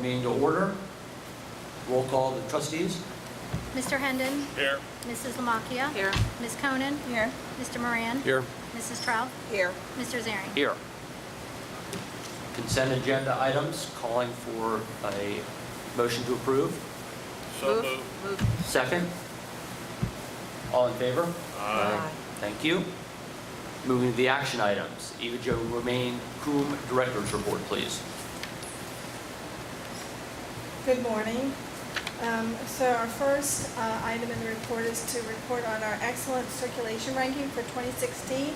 meeting to order. Roll call the trustees. Mr. Hendon. Here. Mrs. Lamacchia. Here. Ms. Conan. Here. Mr. Moran. Here. Mrs. Trout. Here. Mr. Zaring. Here. Consent agenda items, calling for a motion to approve. So moved. Move. Second. All in favor? Aye. Thank you. Moving to the action items. Eva Jo Romaine, COOM Director's Report, please. Good morning. So our first item in the report is to report on our excellent circulation ranking for 2016.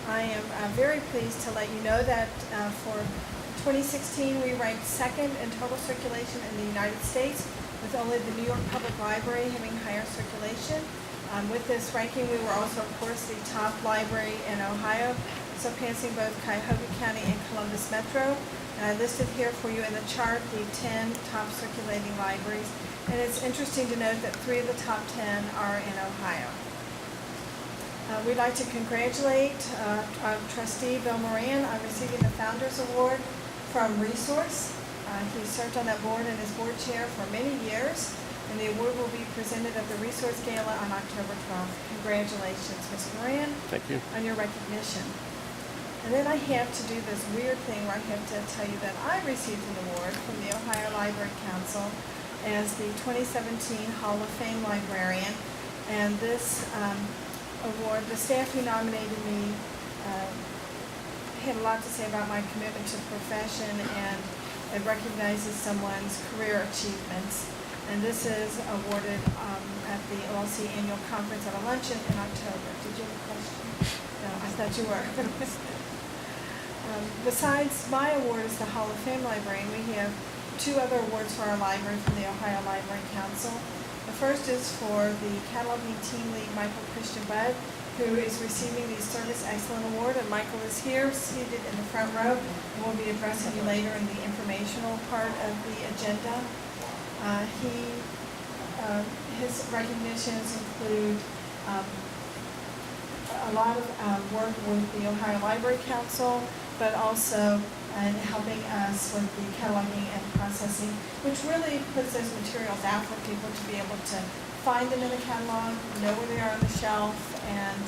I am very pleased to let you know that for 2016 we ranked second in total circulation in the United States, with only the New York Public Library having higher circulation. With this ranking, we were also, of course, the top library in Ohio, surpassing both Cuyahoga County and Columbus Metro. And I listed here for you in the chart the 10 top circulating libraries. And it's interesting to note that 3 of the top 10 are in Ohio. We'd like to congratulate our trustee, Bill Moran, on receiving the Founders Award from Resource. He served on that board and is board chair for many years. And the award will be presented at the Resource Gala on October 12th. Congratulations, Mr. Moran, Thank you. on your recognition. And then I have to do this weird thing where I have to tell you that I received an award from the Ohio Library Council as the 2017 Hall of Fame librarian. And this award, the staff who nominated me had a lot to say about my commitment to the profession, and it recognizes someone's career achievements. And this is awarded at the OLC annual conference at a luncheon in October. Did you have a question? No, I thought you were. Besides my award as the Hall of Fame librarian, we have 2 other awards for our library from the Ohio Library Council. The first is for the cataloging team lead, Michael Christian Budd, who is receiving the Service Excellent Award. And Michael is here, seated in the front row, and will be addressing you later in the informational part of the agenda. His recognitions include a lot of work with the Ohio Library Council, but also helping us with the cataloging and processing, which really puts those materials out for people to be able to find them in the catalog, know where they are on the shelf, and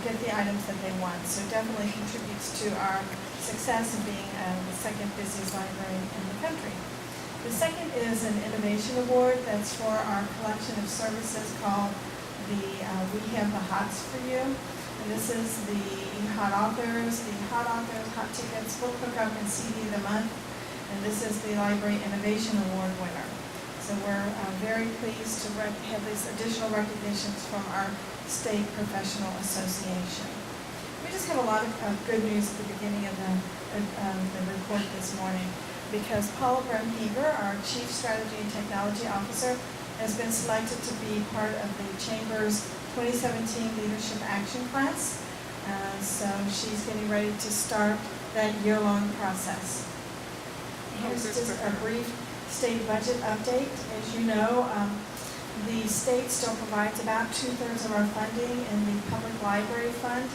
get the items that they want. So definitely contributes to our success in being the second busiest library in the country. The second is an innovation award that's for our collection of services called the We Have the Hots for You. And this is the Hot Authors, Hot Tickets, Book Hookup, and CD of the Month. And this is the Library Innovation Award winner. So we're very pleased to have these additional recognitions from our state professional association. We just have a lot of good news at the beginning of the report this morning, because Paula Bremheger, our Chief Strategy and Technology Officer, has been selected to be part of the Chamber's 2017 Leadership Action Class. So she's getting ready to start that year-long process. Here's just a brief state budget update. As you know, the state still provides about 2/3 of our funding in the Public Library Fund.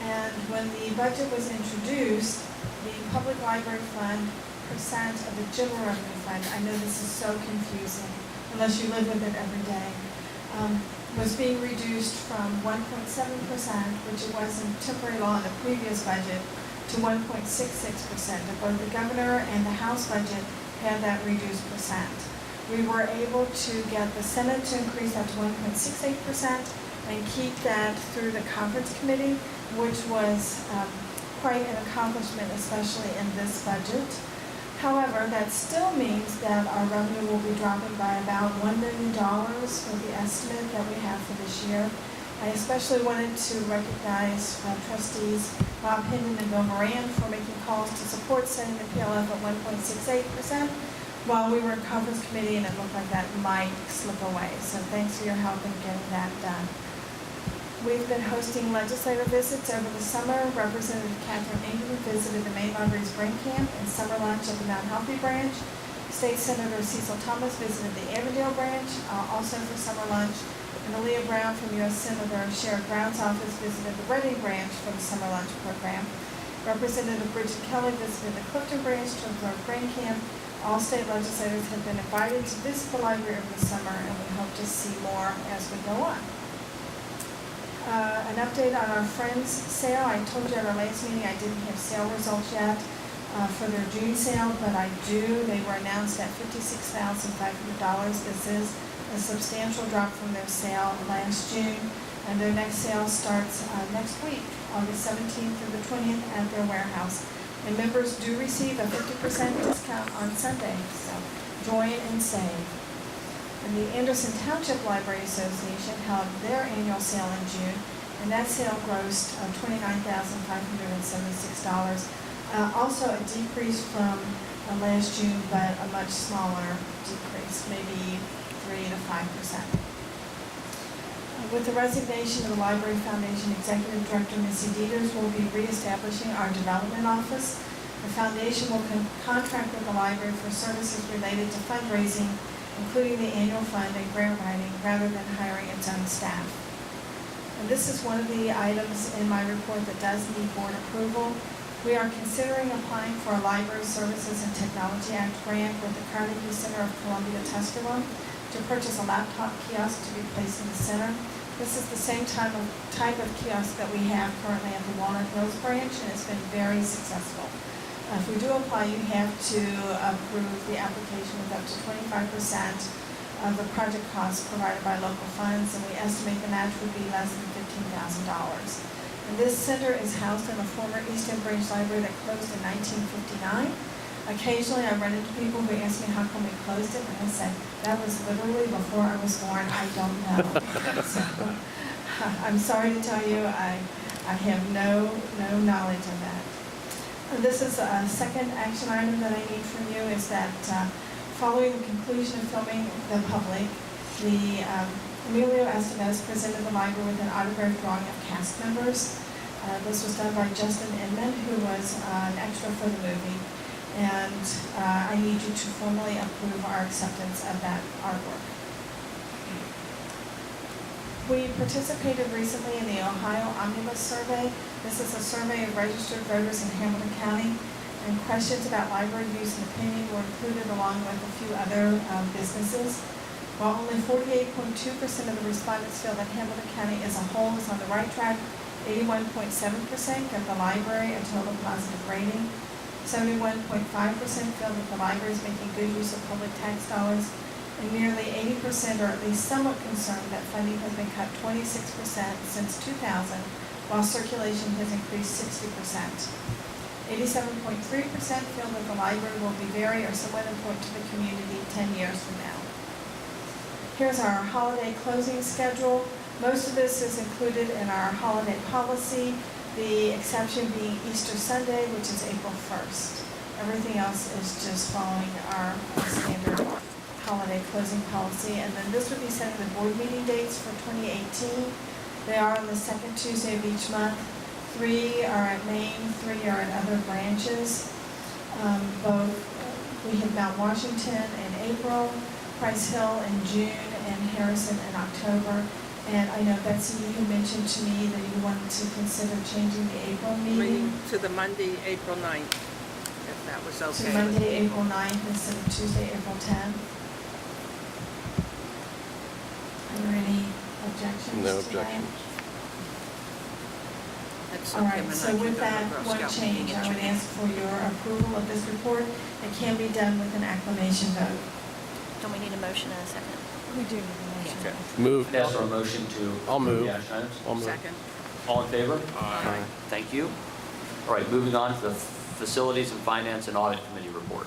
And when the budget was introduced, the Public Library Fund percent of the general revenue fund, I know this is so confusing unless you live with it every day, was being reduced from 1.7%, which it was in temporary law in the previous budget, to 1.66%. Both the governor and the House budget had that reduced percent. We were able to get the Senate to increase that to 1.68% and keep that through the conference committee, which was quite an accomplishment, especially in this budget. However, that still means that our revenue will be dropping by about $1 million for the estimate that we have for this year. I especially wanted to recognize trustees Bob Hendon and Bill Moran for making calls to support setting the PLF at 1.68% while we were in conference committee, and it looked like that might slip away. So thanks for your help in getting that done. We've been hosting legislative visits over the summer. Representative Catherine Ingram visited the Main Library's Brain Camp and summer lunch at the Mount Healthy branch. State Senator Cecil Thomas visited the Avondale branch, also for summer lunch. And Aaliyah Brown from U.S. Senator Sherrod Brown's office visited the Reading branch for the summer lunch program. Representative Bridget Kelly visited the Clifton branch to observe Brain Camp, All state legislators have been invited to visit the library over the summer, and we hope to see more as we go on. An update on our Friends sale. I told you at our last meeting I didn't have sale results yet for their June sale, but I do. They were announced at $56,500. This is a substantial drop from their sale last June, and their next sale starts next week, August 17th through the 20th at their warehouse. And members do receive a 50% discount on Sunday, so join and save. And the Anderson Township Library Association held their annual sale in June, and that sale grossed $29,576. Also a decrease from last June, but a much smaller decrease, maybe 3 to 5%. With the resignation of the Library Foundation Executive Director, Missy Dieters, will be reestablishing our development office. The foundation will contract with the library for services related to fundraising, including the annual fund and grant writing, rather than hiring its own staff. And this is one of the items in my report that does need board approval. We are considering applying for a Library Services and Technology Act grant with the Carnegie Center of Columbia Tusculum to purchase a laptop kiosk to be placed in the center. This is the same type of kiosk that we have currently at the Walnut Hills branch, and it's been very successful. If we do apply, you have to approve the application with up to 25% of the project costs provided by local funds, and we estimate the match would be less than $15,000. And this center is housed in a former East End Branch Library that closed in 1959. Occasionally, I run into people who ask me how come we closed it, and I said, that was literally before I was born. I don't know. So, I'm sorry to tell you, I have no knowledge of that. And this is a second action item that I need from you, is that following the conclusion of filming The Public, Emilio Estevez presented the library with an autographed drawing of cast members. This was done by Justin Inman, who was an extra for the movie. And I need you to formally approve our acceptance of that artwork. We participated recently in the Ohio Omnibus Survey. This is a survey of registered voters in Hamilton County, and questions about library use and opinion were included along with a few other businesses. While only 48.2% of the respondents feel that Hamilton County as a whole is on the right track, 81.7% give the library a total positive rating. 71.5% feel that the library is making good use of public tax dollars, and nearly 80% are at least somewhat concerned that funding has been cut 26% since 2000, while circulation has increased 60%. 87.3% feel that the library will be very or somewhat important to the community 10 years from now. Here's our holiday closing schedule. Most of this is included in our holiday policy, the exception being Easter Sunday, which is April 1st. Everything else is just following our standard holiday closing policy. And then this would be setting the board meeting dates for 2018. They are on the second Tuesday of each month. 3 are at Maine, 3 are at other branches. We have Mount Washington in April, Price Hill in June, and Harrison in October. And I know, Betsy, you mentioned to me that you wanted to consider changing the April meeting To the Monday, April 9th, if that was okay. to Monday, April 9th instead of Tuesday, April 10th. Are there any objections No to that? objections. That's All okay, right, and so I can with go to that Girl one Scout change, meeting I in would June. ask for your approval of this report. It can be done with an acclamation vote. Don't we need a motion and a second? We do need a motion. Okay. Move. I'd ask for a motion to I'll approve move. the action items. I'll move. Second. All in favor? Aye. Thank you. All right, moving on to the Facilities and Finance and Audit Committee report.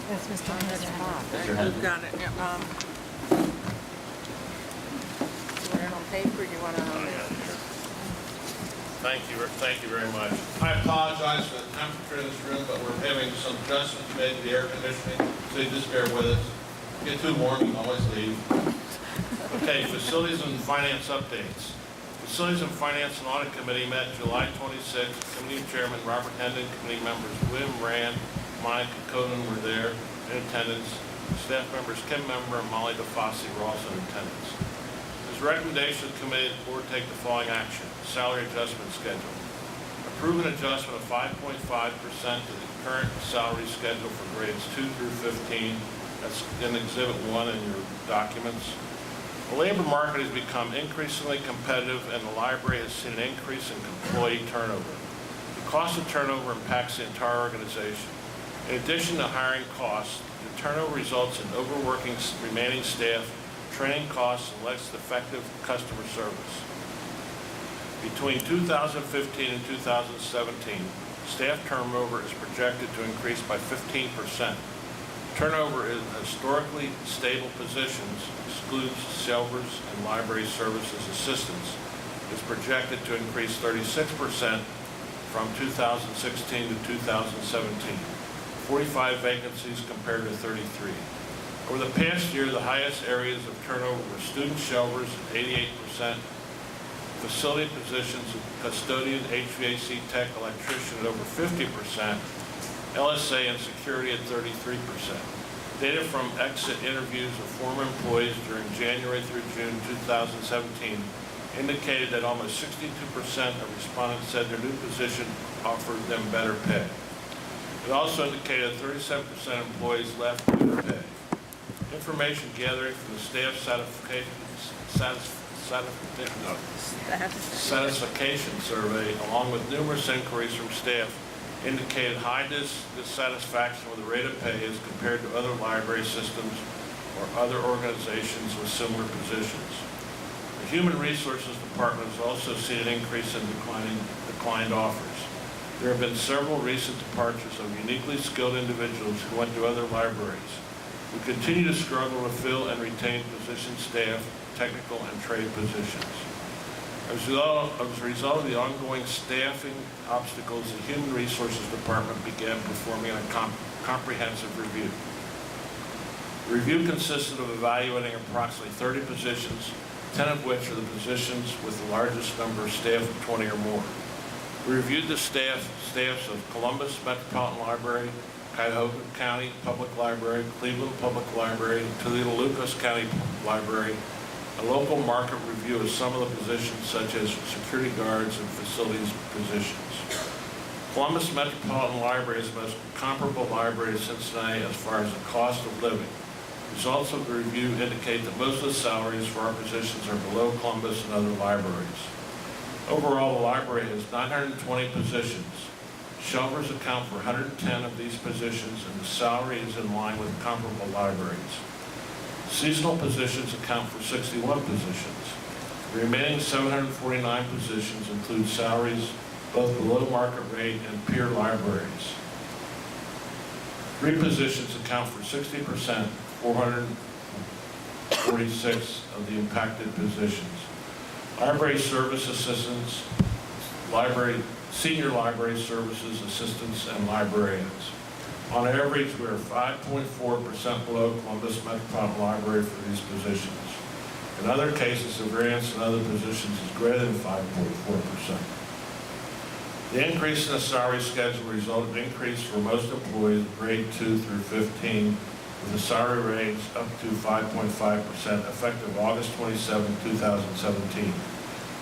That's Mr. That's Bob. Mr. Henry. You've got it. You want it on paper, or you want it on there? Thank you very much. I apologize for the temperature in this room, but we're having some adjustments made to the air conditioning, so you just bear with us. Get too warm, you can always leave. Okay, Facilities and Finance updates. Facilities and Finance and Audit Committee met July 26th. Committee Chairman Robert Hendon, committee members William Rand, Monica Conan were there in attendance. Staff members Kim Member and Molly DeFosse were also in attendance. His recommendation of the committee, the board take the following action. Salary adjustment schedule. Approve an adjustment of 5.5% to the current salary schedule for grades 2 through 15. That's in Exhibit 1 in your documents. The labor market has become increasingly competitive, and the library has seen an increase in employee turnover. The cost of turnover impacts the entire organization. In addition to hiring costs, the turnover results in overworking remaining staff, training costs, and less effective customer service. Between 2015 and 2017, staff turnover is projected to increase by 15%. Turnover in historically stable positions, excludes shelvers and library services assistants, is projected to increase 36% from 2016 to 2017, 45 vacancies compared to 33. Over the past year, the highest areas of turnover were student shelvers at 88%, facility positions, custodian, HVAC tech, electrician at over 50%, LSA and security at 33%. Data from exit interviews of former employees during January through June 2017 indicated that almost 62% of respondents said their new position offered them better pay. It also indicated that 37% of employees left due to pay. Information gathering from the staff satisfaction survey, along with numerous inquiries from staff, indicated high dissatisfaction with the rate of pay as compared to other library systems or other organizations with similar positions. The Human Resources Department has also seen an increase in declined offers. There have been several recent departures of uniquely skilled individuals who went to other libraries. We continue to struggle to fill and retain position staff, technical and trade positions. As a result of the ongoing staffing obstacles, the Human Resources Department began performing a comprehensive review. The review consisted of evaluating approximately 30 positions, 10 of which are the positions with the largest number of staff of 20 or more. We reviewed the staffs of Columbus Metropolitan Library, Cuyahoga County Public Library, Cleveland Public Library, Toledo-Lucas County Library, a local market review of some of the positions such as security guards and facilities positions. Columbus Metropolitan Library is the most comparable library to Cincinnati as far as the cost of living. Results of the review indicate that most of the salaries for our positions are below Columbus and other libraries. Overall, the library has 920 positions. Shelvers account for 110 of these positions, and the salary is in line with comparable libraries. Seasonal positions account for 61 positions. The remaining 749 positions include salaries both below market rate and peer libraries. 3 positions account for 60%, 446 of the impacted positions. Library service assistants, senior library services assistants, and librarians. On average, we are 5.4% below Columbus Metropolitan Library for these positions. In other cases, the variance in other positions is greater than 5.4%. The increase in the salary schedule resulted in an increase for most employees grade 2 through 15, with the salary range up to 5.5% effective August 27, 2017.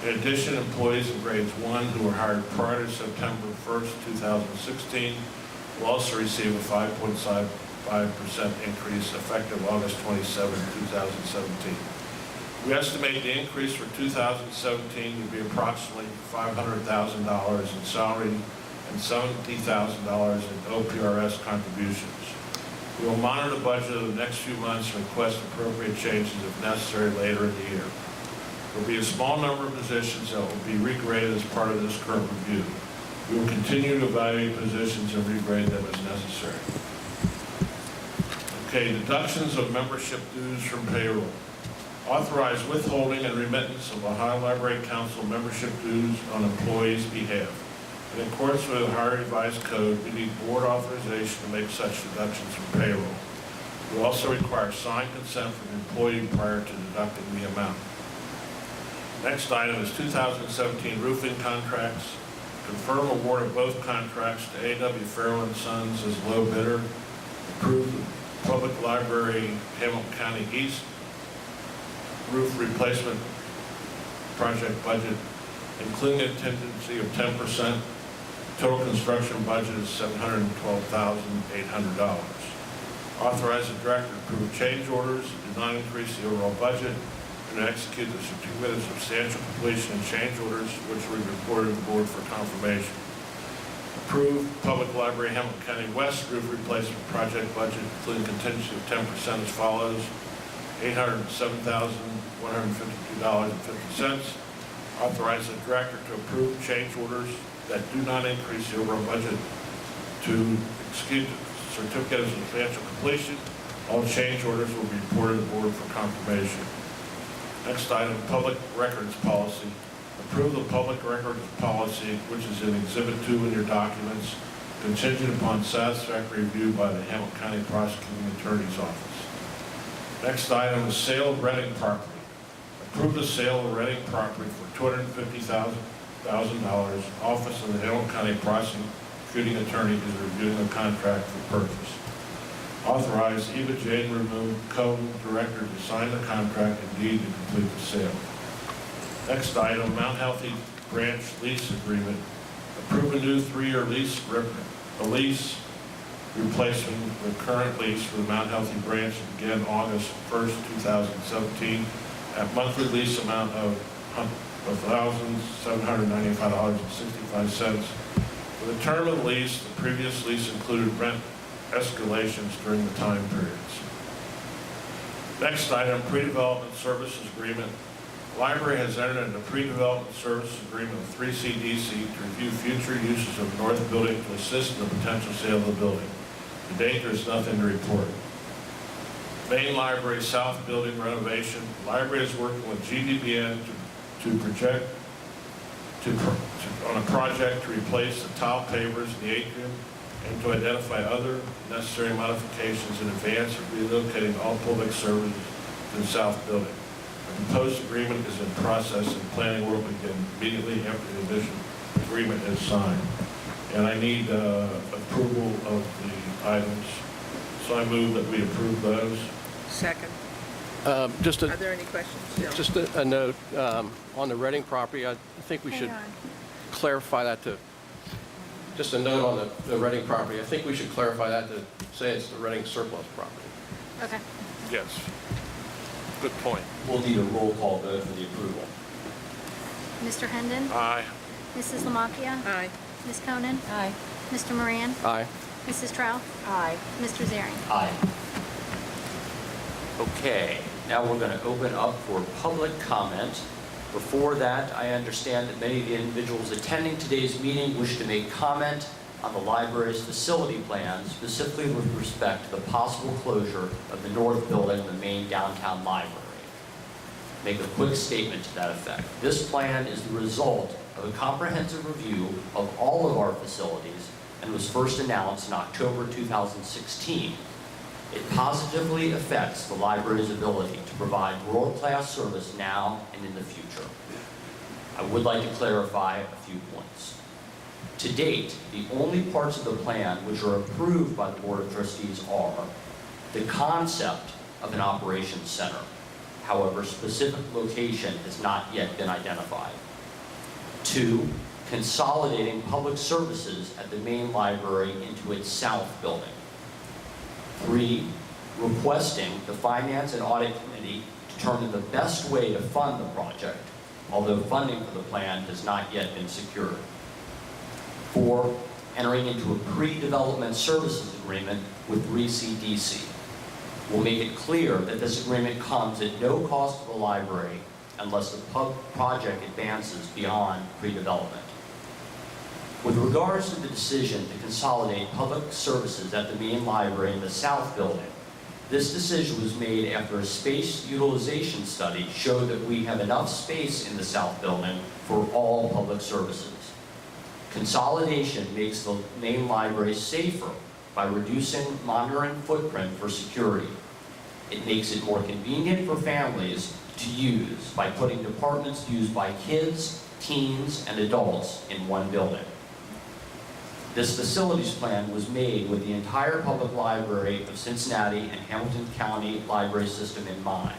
In addition, employees in grades 1 who were hired prior to September 1, 2016 will also receive a 5.5% increase effective August 27, 2017. We estimate the increase for 2017 to be approximately $500,000 in salary and $70,000 in OPRS contributions. We will monitor the budget over the next few months and request appropriate changes if necessary later in the year. There will be a small number of positions that will be regraded as part of this current review. We will continue to evaluate positions and regrade them as necessary. Okay, deductions of membership dues from payroll. Authorize withholding and remittance of Ohio Library Council membership dues on employees' behalf. In accordance with the Ohio Revised Code, we need board authorization to make such deductions from payroll. We also require signed consent from the employee prior to deducting the amount. Next item is 2017 roofing contracts. Confirm award of both contracts to A.W. Farrell & Sons as low bidder. Approve the Public Library Hamilton County East roof replacement project budget, including a contingency of 10%. Total construction budget is $712,800. Authorize the director to approve change orders, do not increase the overall budget, and to execute the certificate of substantial completion and change orders, which will be reported to the board for confirmation. Approve Public Library Hamilton County West roof replacement project budget, including contingency of 10% as follows: $807,152.50. Authorize the director to approve change orders that do not increase the overall budget to execute the certificate of substantial completion. All change orders will be reported to the board for confirmation. Next item, public records policy. Approve the public records policy, which is in Exhibit 2 in your documents, contingent upon satisfactory review by the Hamilton County Prosecuting Attorney's Office. Next item is sale of renting property. Approve the sale of renting property for $250,000. Office of the Hamilton County Prosecuting Attorney is reviewing the contract for purchase. Authorize Eva Jane Remoon, Co-Director, to sign the contract and deed to complete the sale. Next item, Mount Healthy Branch Lease Agreement. Approve a new 3-year lease replacement with current lease for the Mount Healthy Branch to begin August 1st, 2017, at monthly lease amount of $1,795.65. For the term of the lease, the previous lease included rent escalations during the time periods. Next item, pre-development services agreement. Library has entered into a pre-development services agreement with 3CDC to review future uses of the north building to assist in the potential sale of the building. To date, there is nothing to report. Main Library South Building renovation. The library is working with GDBN on a project to replace the tile pavers in the atrium and to identify other necessary modifications in advance of relocating all public services to the south building. The proposed agreement is in process and planning will begin immediately after the addition agreement is signed. And I need approval of the items. So I move that we approve those. Second. Are Are there any questions? No. just a note, on the Reading property, I think we should Hang on. clarify that to, just a note on the Reading property, I think we should clarify that to say it's the Reading surplus property. Okay. Yes. Good point. We'll need a roll call vote for the approval. Mr. Hendon? Aye. Mrs. Lamacchia? Aye. Ms. Konen? Aye. Mr. Moran? Aye. Mrs. Trout? Aye. Mr. Zering? Aye. Okay, now we're going to open up for public comment. Before that, I understand that many of the individuals attending today's meeting wish to make comment on the library's facility plan, specifically with respect to the possible closure of the north building of the main downtown library. Make a quick statement to that effect. This plan is the result of a comprehensive review of all of our facilities and was first announced in October 2016. It positively affects the library's ability to provide world-class service now and in the future. I would like to clarify a few points. To date, the only parts of the plan which are approved by the Board of Trustees are the concept of an operations center. However, specific location has not yet been identified. 2, consolidating public services at the main library into its south building. 3, requesting the Finance and Audit Committee determine the best way to fund the project, although funding for the plan has not yet been secured. 4, entering into a pre-development services agreement with 3CDC. We'll make it clear that this agreement comes at no cost to the library unless the project advances beyond pre-development. With regards to the decision to consolidate public services at the main library in the south building, this decision was made after a space utilization study showed that we have enough space in the south building for all public services. Consolidation makes the main library safer by reducing monitoring footprint for security. It makes it more convenient for families to use by putting departments used by kids, teens, and adults in one building. This facilities plan was made with the entire public library of Cincinnati and Hamilton County library system in mind.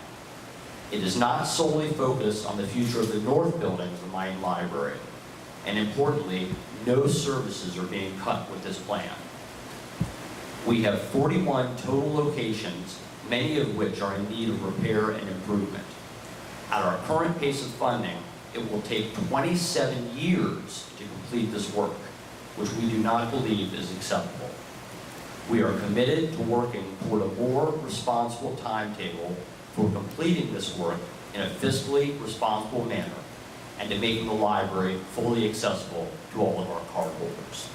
It is not solely focused on the future of the north building of the main library. And importantly, no services are being cut with this plan. We have 41 total locations, many of which are in need of repair and improvement. At our current pace of funding, it will take 27 years to complete this work, which we do not believe is acceptable. We are committed to working toward a more responsible timetable for completing this work in a fiscally responsible manner and to making the library fully accessible to all of our cardholders.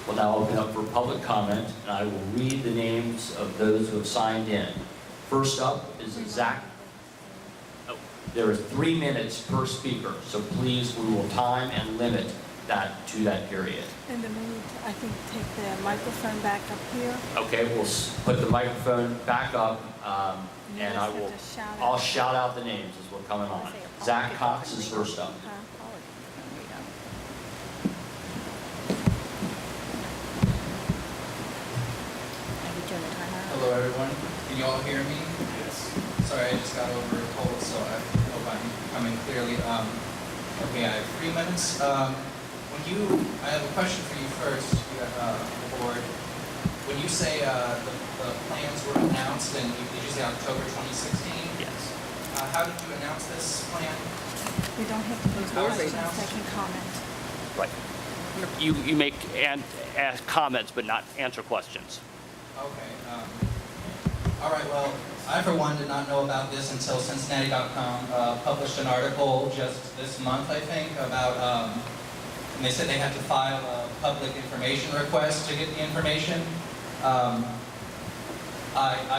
We'll now open up for public comment, and I will read the names of those who have signed in. First up is Zach. There is 3 minutes per speaker, so please, we will time and limit that to that period. In the minute, I think take the microphone back up here. Okay, we'll put the microphone back up, and I will, I'll shout out the names as we're coming on. Zach Cox is first up. Hello, everyone. Can you all hear me? Yes. Sorry, I just got over a cold, so I hope I'm coming clearly. Okay, I have 3 minutes. I have a question for you first, board. When you say the plans were announced in, did you say October 2016? Yes. How did you announce this plan? We don't have to close Board board meetings. meetings, they can comment. Right. You make ask comments, but not answer questions. Okay. All right, well, I, for one, did not know about this until Cincinnati.com published an article just this month, I think, about, and they said they had to file a public information request to get the information. I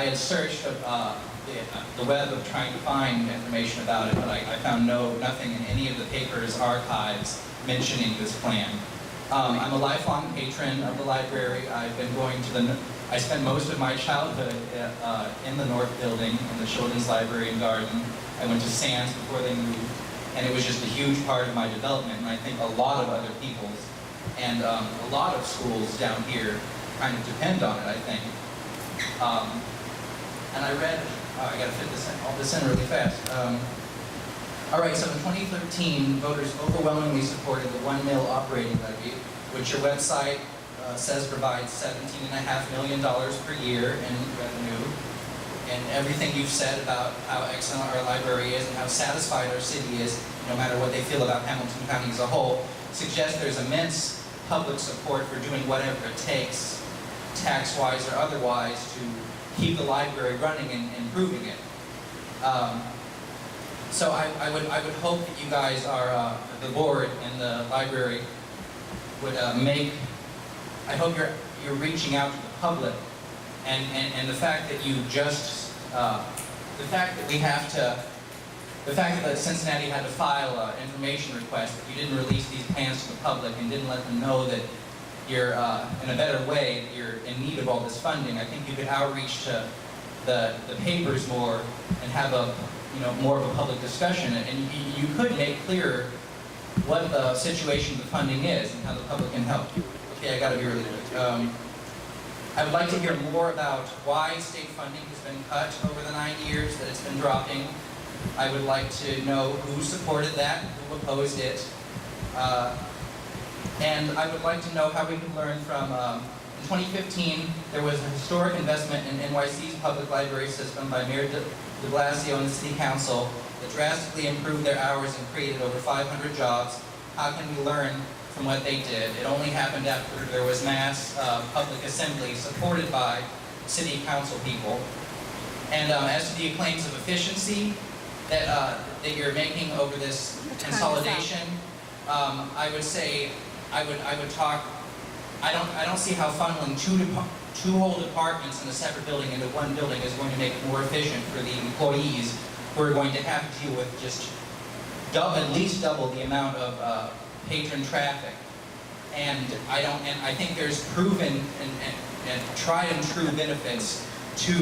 had searched the web of trying to find information about it, but I found nothing in any of the paper's archives mentioning this plan. I'm a lifelong patron of the library. I've been going to I spent most of my childhood in the North Building, in the Children's Library and Garden. I went to Sands before they moved, and it was just a huge part of my development, and I think a lot of other people's, and a lot of schools down here kind of depend on it, I think. And I read, I gotta fit all this in really fast. All right, so in 2013, voters overwhelmingly supported the 1 mil operating levy, which your website says provides $17.5 million per year in revenue. And everything you've said about how excellent our library is and how satisfied our city is, no matter what they feel about Hamilton County as a whole, suggests there's immense public support for doing whatever it takes, tax-wise or otherwise, to keep the library running and improving it. So I would hope that you guys are, the board and the library would I hope you're reaching out to the public, and the fact that you just, the fact that Cincinnati had to file an information request, that you didn't release these plans to the public and didn't let them know that you're, in a better way, that you're in need of all this funding. I think you could outreach to the papers more and have more of a public discussion, and you could make clearer what the situation of the funding is and how the public can help. Okay, I gotta be really quick. I would like to hear more about why state funding has been cut over the 9 years that it's been dropping. I would like to know who supported that, who opposed it. And I would like to know how we can learn from, in 2015, there was a historic investment in NYC's public library system by Mayor de Blasio and the City Council that drastically improved their hours and created over 500 jobs. How can we learn from what they did? It only happened after there was mass public assembly supported by City Council people. And as to the claims of efficiency that you're making over this consolidation, I would say, I would talk, I don't see how funneling two whole departments in a separate building into one building is going to make it more efficient for the employees who are going to have to deal with just at least double the amount of patron traffic. And I think there's proven and tried and true benefits to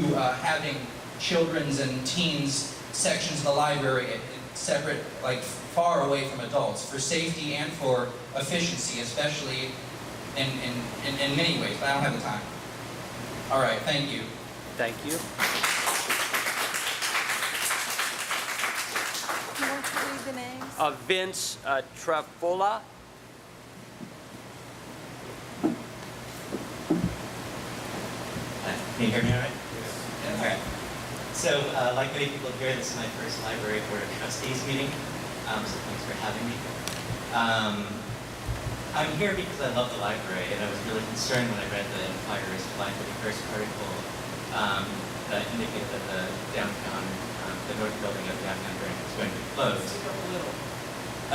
having children's and teens sections of the library separate, like far away from adults, for safety and for efficiency, especially in many ways, but I don't have the time. All right, thank you. Thank you. You want to read the names? Vince Trefola, Can you hear me all right? All right. So, like many people here, this is my first library board of trustees meeting, so thanks for having me. I'm here because I love the library, and I was really concerned when I read the Enquirer's July 31st article that indicated that the downtown, the north building of downtown Greenwich is going to be closed.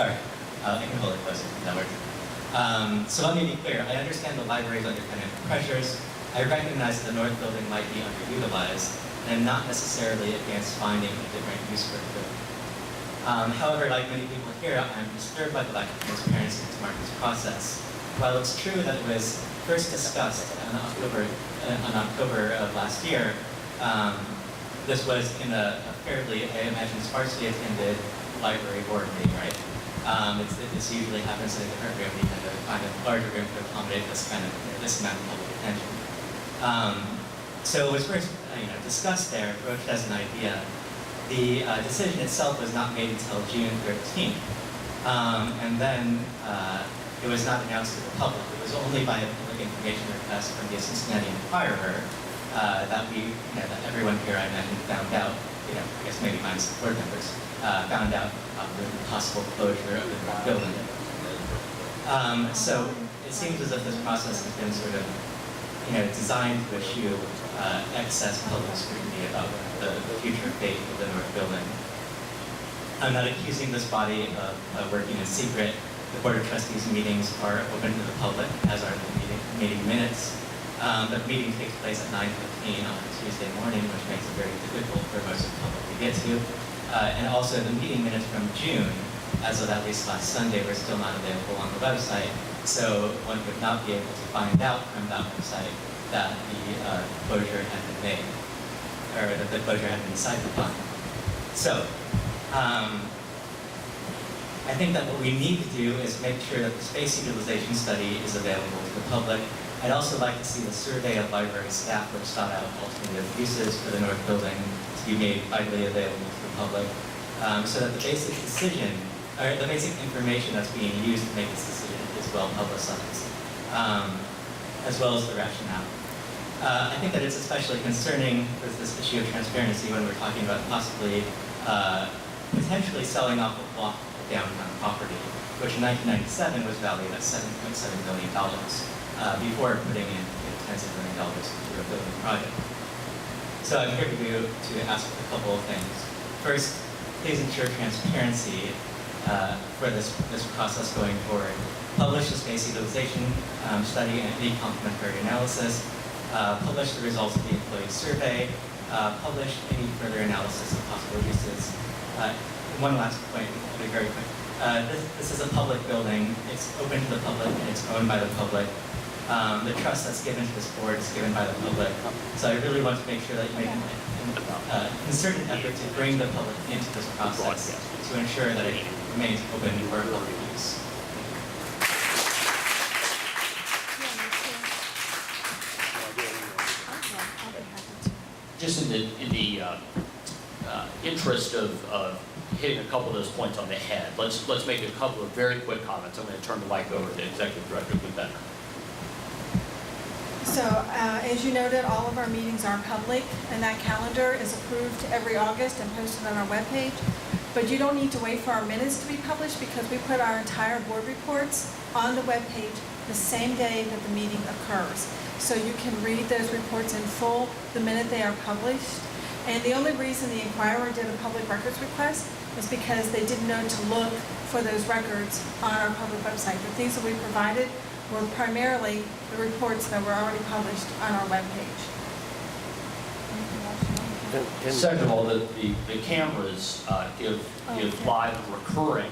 All right, I can hold it closer, that works. So let me be clear, I understand the library is under financial pressures. I recognize that the north building might be underutilized, and I'm not necessarily against finding a different use for the building. However, like many people here, I'm disturbed by the lack of transparency in this market's process. While it's true that it was first discussed in October of last year, this was in a fairly, I imagine, sparsely attended library board meeting, right? This usually happens in a different room. You have to find a larger room to accommodate this amount of public attention. So it was first, discussed there, broached as an idea. The decision itself was not made until June 13th, and then it was not announced to the public. It was only by a public information request from the Cincinnati Enquirer that that everyone here, I imagine, found out. I guess maybe minus the board members, found out the possible closure of the North building. So it seems as if this process has been sort of, designed to eschew excess public scrutiny about the future fate of the North building. I'm not accusing this body of working in secret. The Board of Trustees meetings are open to the public, as are the meeting minutes. The meeting takes place at 9:15 on Tuesday morning, which makes it very difficult for most of the public to get to. And also the meeting minutes from June, as of at least last Sunday, were still not available on the website. So one would not be able to find out from that website that the closure had been made, or that the closure had been decided upon. So, I think that what we need to do is make sure that the space utilization study is available to the public. I'd also like to see the survey of library staff which sought out alternative uses for the North building to be made widely available to the public, so that the basic decision, or the basic information that's being used to make this decision is well publicized, as well as the rationale. I think that it's especially concerning with this issue of transparency when we're talking about possibly potentially selling off a block of downtown property, which in 1997 was valued at $7.7 billion before putting in tens of $1 million into a building project. So I'm here to ask a couple of things. First, please ensure transparency for this process going forward. Publish the space utilization study and any complementary analysis. Publish the results of the employee survey. Publish any further analysis of possible uses. One last point, I'll be very quick. This is a public building. It's open to the public and it's owned by the public. The trust that's given to this board is given by the public. So I really want to make sure that you make a concerted effort to bring the public into this process to ensure that it remains open for public use. Just in the interest of hitting a couple of those points on the head, let's make a couple of very quick comments. I'm going to turn the mic over to Executive Director Lou Benner. So, as you noted, all of our meetings are public, and that calendar is approved every August and posted on our webpage. But you don't need to wait for our minutes to be published because we put our entire board reports on the webpage the same day that the meeting occurs. So you can read those reports in full the minute they are published. And the only reason the Enquirer did a public records request was because they didn't know to look for those records on our public website. The things that we provided were primarily the reports that were already published on our webpage. Second of all, the cameras give live and recurring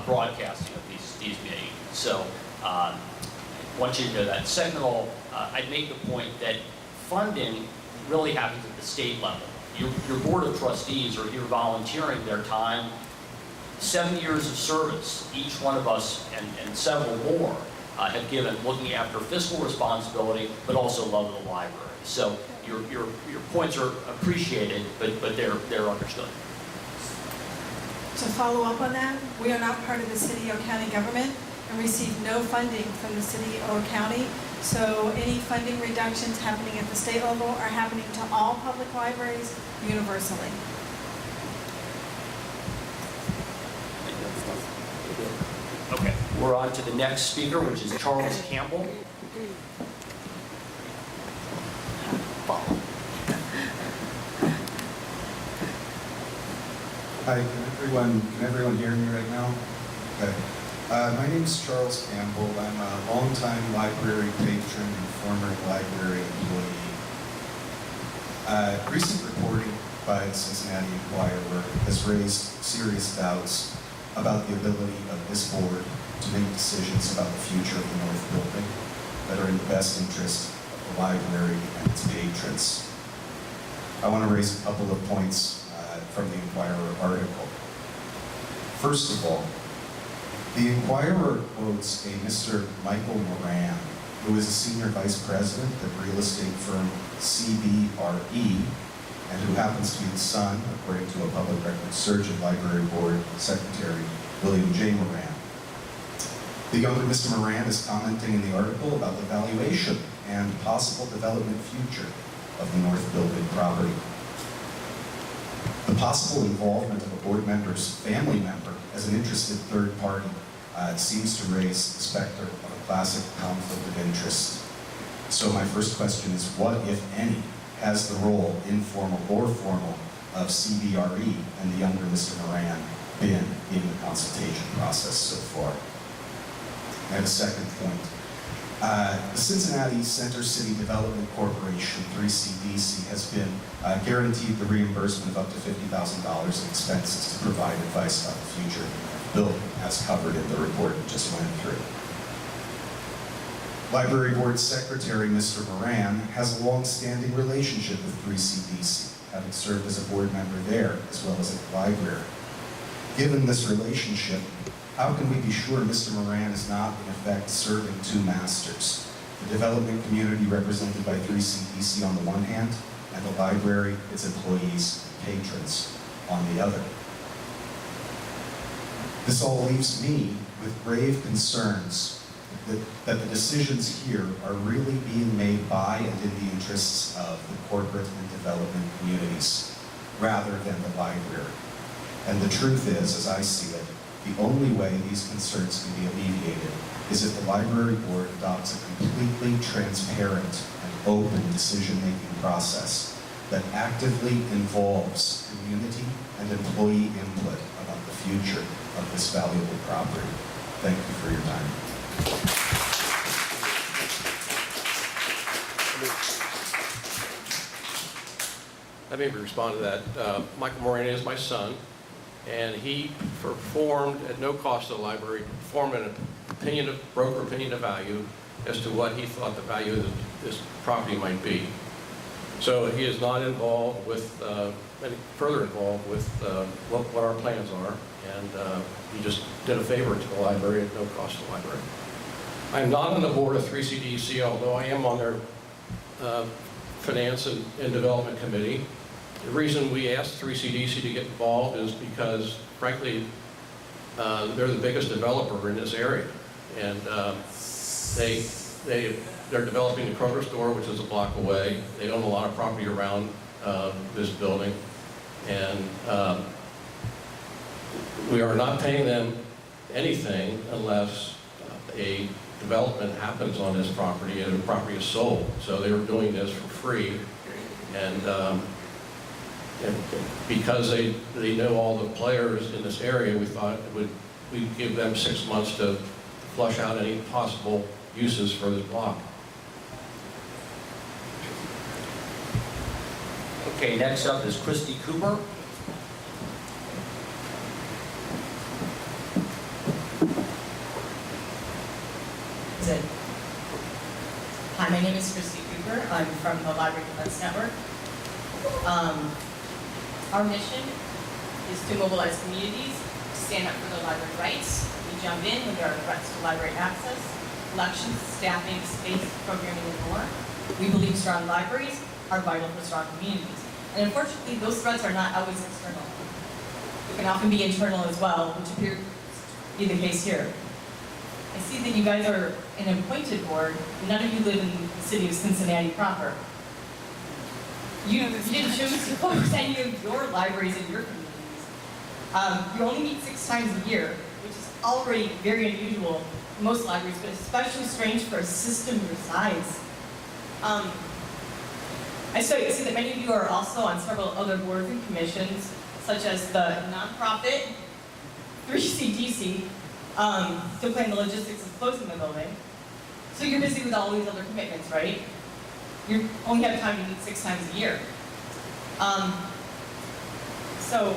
broadcasting of these meetings. So I want you to know that. Second of all, I'd make the point that funding really happens at the state level. Your board of trustees are here volunteering their time. 7 years of service, each one of us and several more have given looking after fiscal responsibility, but also love of the library. So your points are appreciated, but they're understood. To follow up on that, we are not part of the city or county government, receive no funding from the city or county. So any funding reductions happening at the state level are happening to all public libraries universally. Okay, we're on to the next speaker, which is Charles Campbell. Hi, can everyone hear me right now? Okay. My name is Charles Campbell. I'm a longtime library patron and former library employee. Recent reporting by the Cincinnati Enquirer has raised serious doubts about the ability of this board to make decisions about the future of the North Building that are in the best interest of the library and its patrons. I want to raise a couple of points from the Enquirer article. First of all, the Enquirer quotes a Mr. Michael Moran, who is a senior vice president at real estate firm CBRE, and who happens to be the son, according to a public records surgeon library board secretary, William J. Moran. The younger Mr. Moran is commenting in the article about the valuation and possible development future of the North Building property. The possible involvement of a board member's family member as an interested third party seems to raise the specter of a classic conflict of interest. So my first question is, what, if any, has the role, informal or formal, of CBRE and the younger Mr. Moran been in the consultation process so far? I have a second point. The Cincinnati Center City Development Corporation, 3CDC, has been guaranteed the reimbursement of up to $50,000 in expenses to provide advice about the future building, as covered in the report we just went through. Library Board Secretary Mr. Moran has a long-standing relationship with 3CDC, having served as a board member there as well as at the library. Given this relationship, how can we be sure Mr. Moran is not, in effect, serving two masters? The development community represented by 3CDC on the one hand, and the library, its employees, patrons on the other. This all leaves me with grave concerns that the decisions here are really being made by and in the interests of the corporate and development communities, rather than the library. And the truth is, as I see it, the only way these concerns can be alleviated is if the library board adopts a completely transparent and open decision-making process that actively involves community and employee input about the future of this valuable property. Thank you for your time. Let me respond to that. Michael Moran is my son, and he performed at no cost to the library, performed an broker opinion of value as to what he thought the value of this property might be. So he is not involved with, any further involved with what our plans are, and he just did a favor to the library at no cost to the library. I am not on the board of 3CDC, although I am on their Finance and Development Committee. The reason we asked 3CDC to get involved is because, frankly, they're the biggest developer in this area. And they're developing the Kroger store, which is a block away. They own a lot of property around this building. And we are not paying them anything unless a development happens on this property and the property is sold. So they were doing this for free. And because they know all the players in this area, we thought we'd give them 6 months to flush out any possible uses for this block. Okay, next up is Christy Cooper. Is it? Hi, my name is Christy Cooper. I'm from the Library Defense Network. Our mission is to mobilize communities to stand up for their library rights. We jump in when there are threats to library access, elections, staffing, space, programming, and more. We believe strong libraries are vital for strong communities. And unfortunately, those threats are not always external. They can often be internal as well, which appears to be the case here. I see that you guys are an appointed board. None of you live in the city of Cincinnati proper. You didn't choose to close any of your libraries in your communities. You only meet 6 times a year, which is already very unusual for most libraries, but especially strange for a system your size. I see that many of you are also on several other boards and commissions, such as the nonprofit 3CDC, to plan the logistics of closing the building. So you're busy with all these other commitments, right? You only have time to meet 6 times a year. So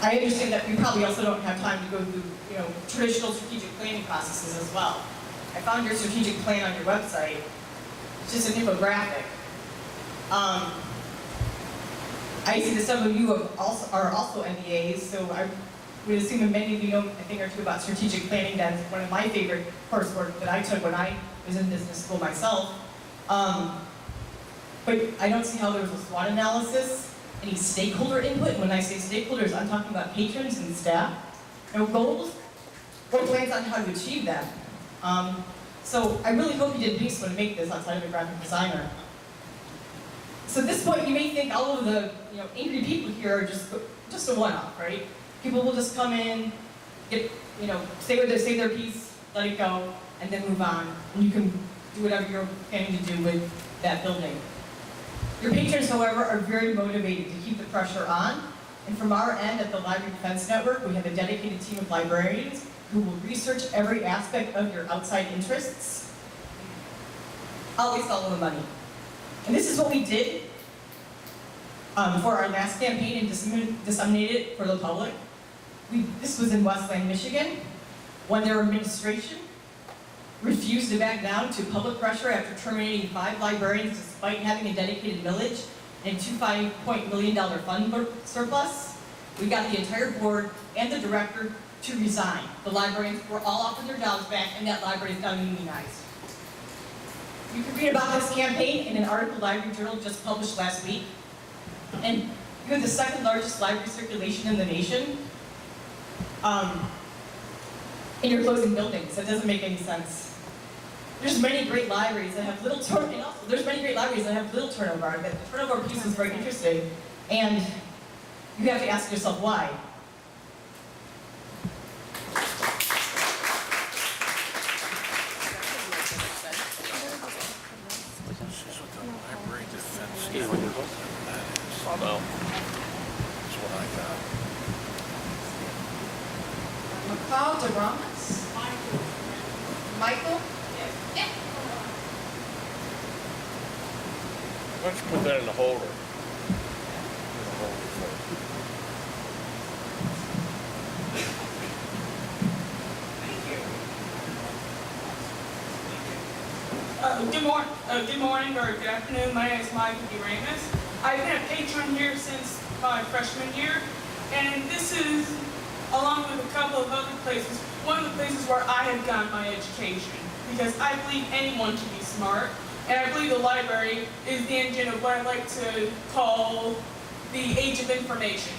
I understand that we probably also don't have time to go through, traditional strategic planning processes as well. I found your strategic plan on your website. It's just an infographic. I see that some of you are also MBAs, so I would assume that many of you know a thing or two about strategic planning. That's one of my favorite coursework that I took when I was in business school myself. But I don't see how there was a SWOT analysis, any stakeholder input. When I say stakeholders, I'm talking about patrons and staff. No goals, or plans on how to achieve them. So I really hope you didn't pay someone to make this outside of a graphic designer. So at this point, you may think all of the angry people here are just a one-off, right? People will just come in, get say their piece, let it go, and then move on. And you can do whatever you're planning to do with that building. Your patrons, however, are very motivated to keep the pressure on. And from our end at the Library Defense Network, we have a dedicated team of librarians who will research every aspect of your outside interests. Always follow the money. And this is what we did for our last campaign and disseminated it for the public. This was in Westland, Michigan, when their administration refused to back down to public pressure after terminating 5 librarians despite having a dedicated millage and $2.5 million fund surplus. We got the entire board and the director to resign. The librarians were all offered their jobs back, and that library is now unionized. You can read about this campaign in an article Library Journal just published last week. And you have the 2nd largest library circulation in the nation. And you're closing buildings. That doesn't make any sense. There's many great libraries that have little turnover, and also there's many great libraries that have little turnover. The turnover piece is very interesting, and you have to ask yourself why. McCall DeRamas? Michael? Yeah. Why don't you put that in the holder? Good morning or good afternoon. My name is Michael DeRamas. I've been a patron here since my freshman year, and this is, along with a couple of other places, one of the places where I have gotten my education, because I believe anyone can be smart, and I believe the library is the engine of what I like to call the age of information.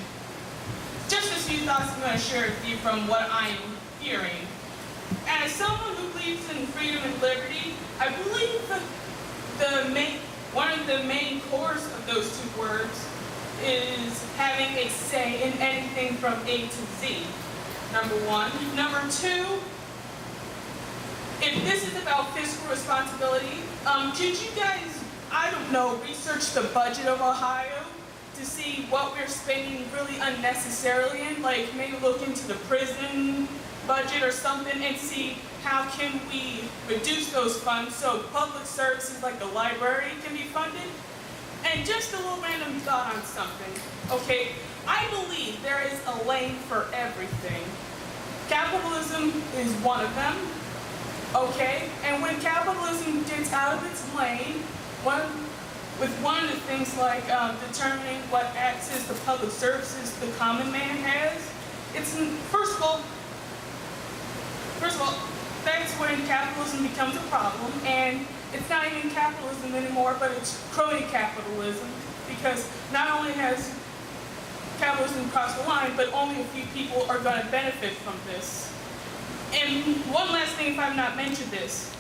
Just a few thoughts I'm going to share with you from what I'm hearing. As someone who believes in freedom and liberty, I believe that one of the main cores of those 2 words is having a say in anything from A to Z, number 1. Number 2, if this is about fiscal responsibility, could you guys, I don't know, research the budget of Ohio to see what we're spending really unnecessarily in? Like maybe look into the prison budget or something and see how can we reduce those funds so public services like the library can be funded? And just a little random thought on something. Okay, I believe there is a lane for everything. Capitalism is one of them. Okay, and when capitalism gets out of its lane, one of the things like determining what access to public services the common man has, it's first of all, that's when capitalism becomes a problem, and it's not even capitalism anymore, but it's crony capitalism, because not only has capitalism crossed the line, but only a few people are going to benefit from this. And one last thing, if I've not mentioned this,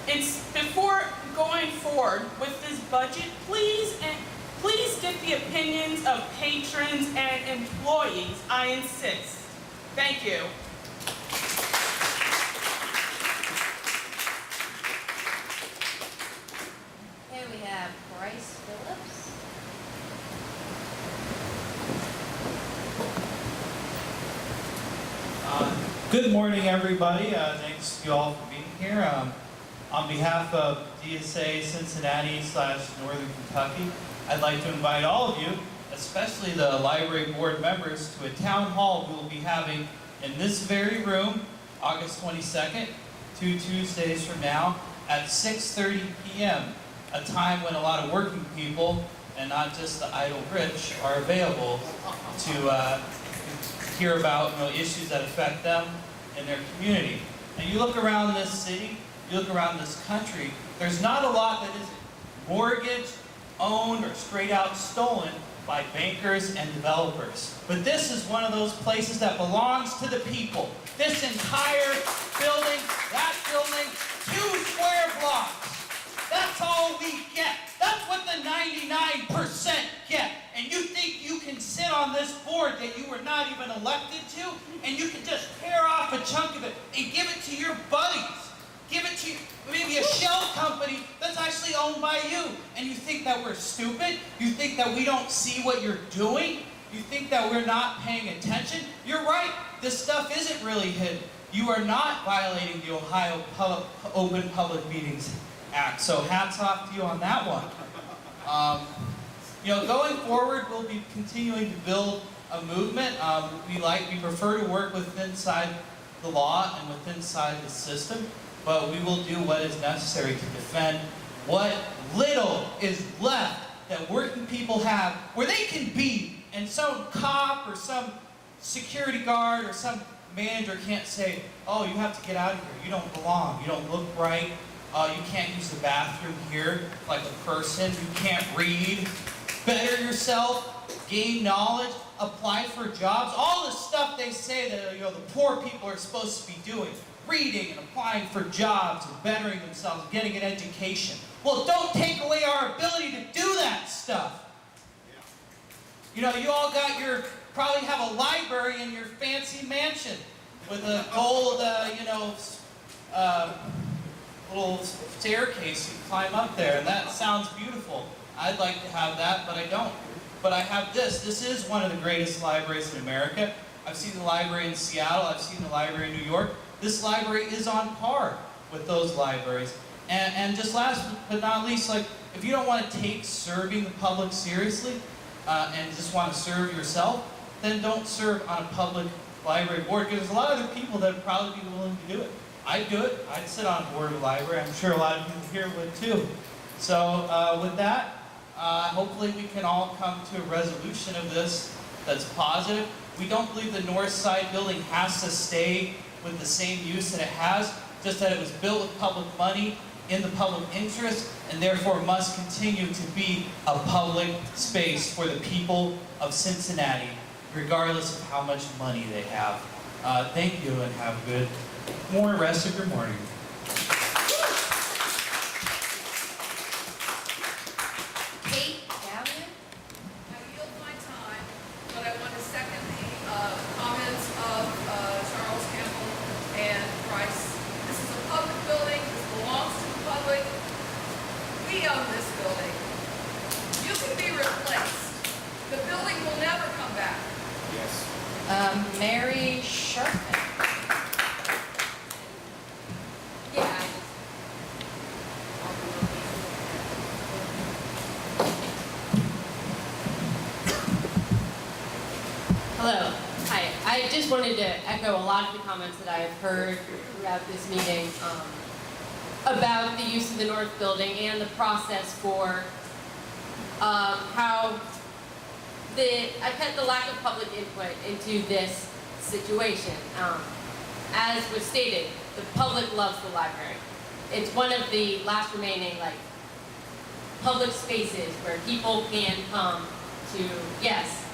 it's before going forward with this budget, please get the opinions of patrons and employees. I insist. Thank you. Here we have Bryce Phillips. Good morning, everybody. Thanks you all for being here. On behalf of DSA Cincinnati / Northern Kentucky, I'd like to invite all of you, especially the library board members, to a town hall we will be having in this very room, August 22nd, 2 Tuesdays from now, at 6:30 p.m., a time when a lot of working people, and not just the idle rich, are available to hear about issues that affect them and their community. And you look around this city, you look around this country, there's not a lot that isn't mortgaged, owned, or straight out stolen by bankers and developers. But this is one of those places that belongs to the people. This entire building, that building, 2 square blocks. That's all we get. That's what the 99% get. And you think you can sit on this board that you were not even elected to, and you can just tear off a chunk of it and give it to your buddies. Give it to maybe a shell company that's actually owned by you. And you think that we're stupid? You think that we don't see what you're doing? You think that we're not paying attention? You're right. This stuff isn't really hidden. You are not violating the Ohio Open Public Meetings Act. So hats off to you on that one. Going forward, we'll be continuing to build a movement. We prefer to work within inside the law and within inside the system, but we will do what is necessary to defend what little is left that working people have, where they can be, and some cop or some security guard or some manager can't say, oh, you have to get out of here, you don't belong, you don't look right, you can't use the bathroom here like a person, you can't read, better yourself, gain knowledge, apply for jobs, all the stuff they say that the poor people are supposed to be doing, reading and applying for jobs and bettering themselves, getting an education. Well, don't take away our ability to do that stuff. You all probably have a library in your fancy mansion with a gold, little staircase you climb up there, and that sounds beautiful. I'd like to have that, but I don't. But I have this. This is one of the greatest libraries in America. I've seen the library in Seattle. I've seen the library in New York. This library is on par with those libraries. And just last but not least, if you don't want to take serving the public seriously and just want to serve yourself, then don't serve on a public library board, because there's a lot of other people that would probably be willing to do it. I'd do it. I'd sit on a board of a library. I'm sure a lot of people here would too. So with that, hopefully we can all come to a resolution of this that's positive. We don't believe the North Side building has to stay with the same use that it has, just that it was built with public money in the public interest, and therefore must continue to be a public space for the people of Cincinnati, regardless of how much money they have. Thank you, and have a good rest of your morning. Kate Gallagher. I yield my time, but I want to second the comments of Charles Campbell and Price. This is a public building. This belongs to the public. We own this building. You can be replaced. The building will never come back. Yes. Mary Sharpman. Yeah. Hello. Hi. I just wanted to echo a lot of the comments that I have heard throughout this meeting about the use of the North Building and the process for how I put the lack of public input into this situation. As was stated, the public loves the library. It's one of the last remaining public spaces where people can come to, yes,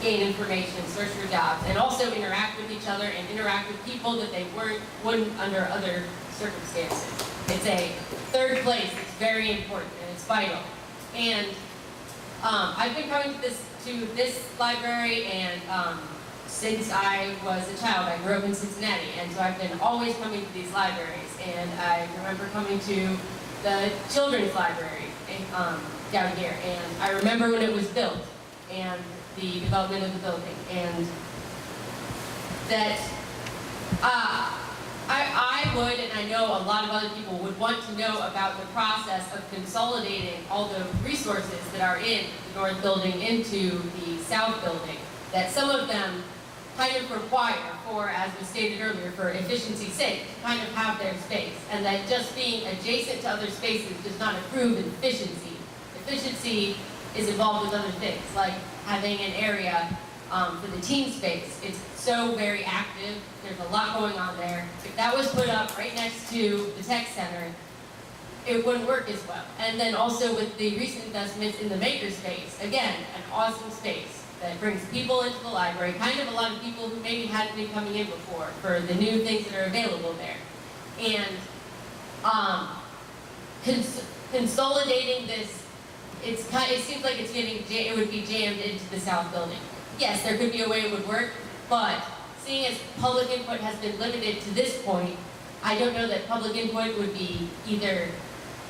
gain information, search for jobs, and also interact with each other and interact with people that they wouldn't under other circumstances. It's a third place. It's very important and it's vital. And I've been coming to this library and since I was a child. I grew up in Cincinnati, and so I've been always coming to these libraries. And I remember coming to the children's library down here, and I remember when it was built and the development of the building, and that I would, and I know a lot of other people would want to know about the process of consolidating all the resources that are in the north building into the south building, that some of them kind of require for, as was stated earlier, for efficiency's sake, to kind of have their space, and that just being adjacent to other spaces does not improve efficiency. Efficiency is involved with other things, like having an area for the teen space. It's so very active. There's a lot going on there. If that was put up right next to the tech center, it wouldn't work as well. And then also with the recent investments in the makerspace, again, an awesome space that brings people into the library, kind of a lot of people who maybe hadn't been coming in before for the new things that are available there. And consolidating this, it seems like it would be jammed into the south building. Yes, there could be a way it would work, but seeing as public input has been limited to this point, I don't know that public input would be either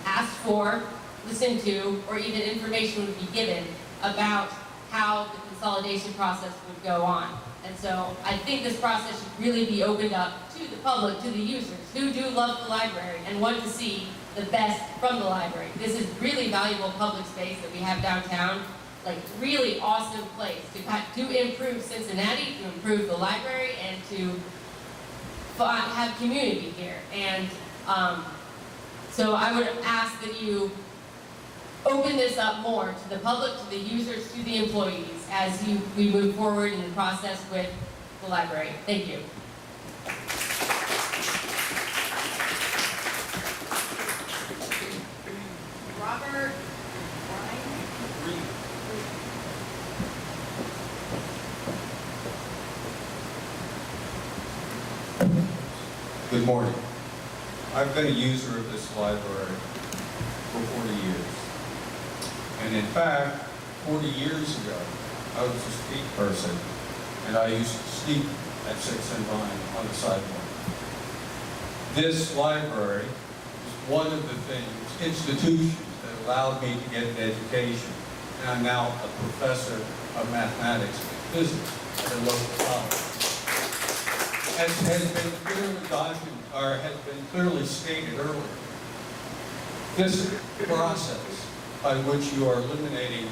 asked for, listened to, or even information would be given about how the consolidation process would go on. And so I think this process should really be opened up to the public, to the users who do love the library and want to see the best from the library. This is really valuable public space that we have downtown, like really awesome place to improve Cincinnati, to improve the library, and to have community here. And so I would ask that you open this up more to the public, to the users, to the employees as we move forward in the process with the library. Thank you. Robert Good morning. I've been a user of this library for 40 years. And in fact, 40 years ago, I was a street person, and I used to sleep at 6 and Vine on the sidewalk. This library is one of the institutions that allowed me to get an education. And I'm now a professor of mathematics and physics at a local college. As has been clearly stated earlier, this process by which you are eliminating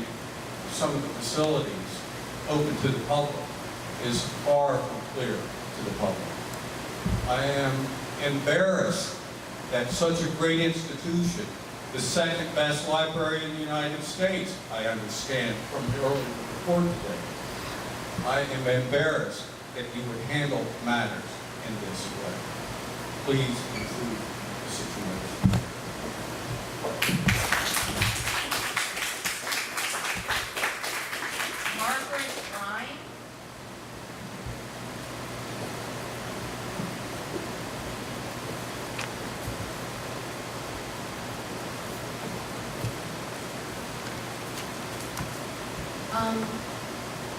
some of the facilities open to the public is far from clear to the public. I am embarrassed that such a great institution, the second best library in the United States, I understand from the earlier report today, I am embarrassed that you would handle matters in this way. Please improve the situation. Margaret Ryan.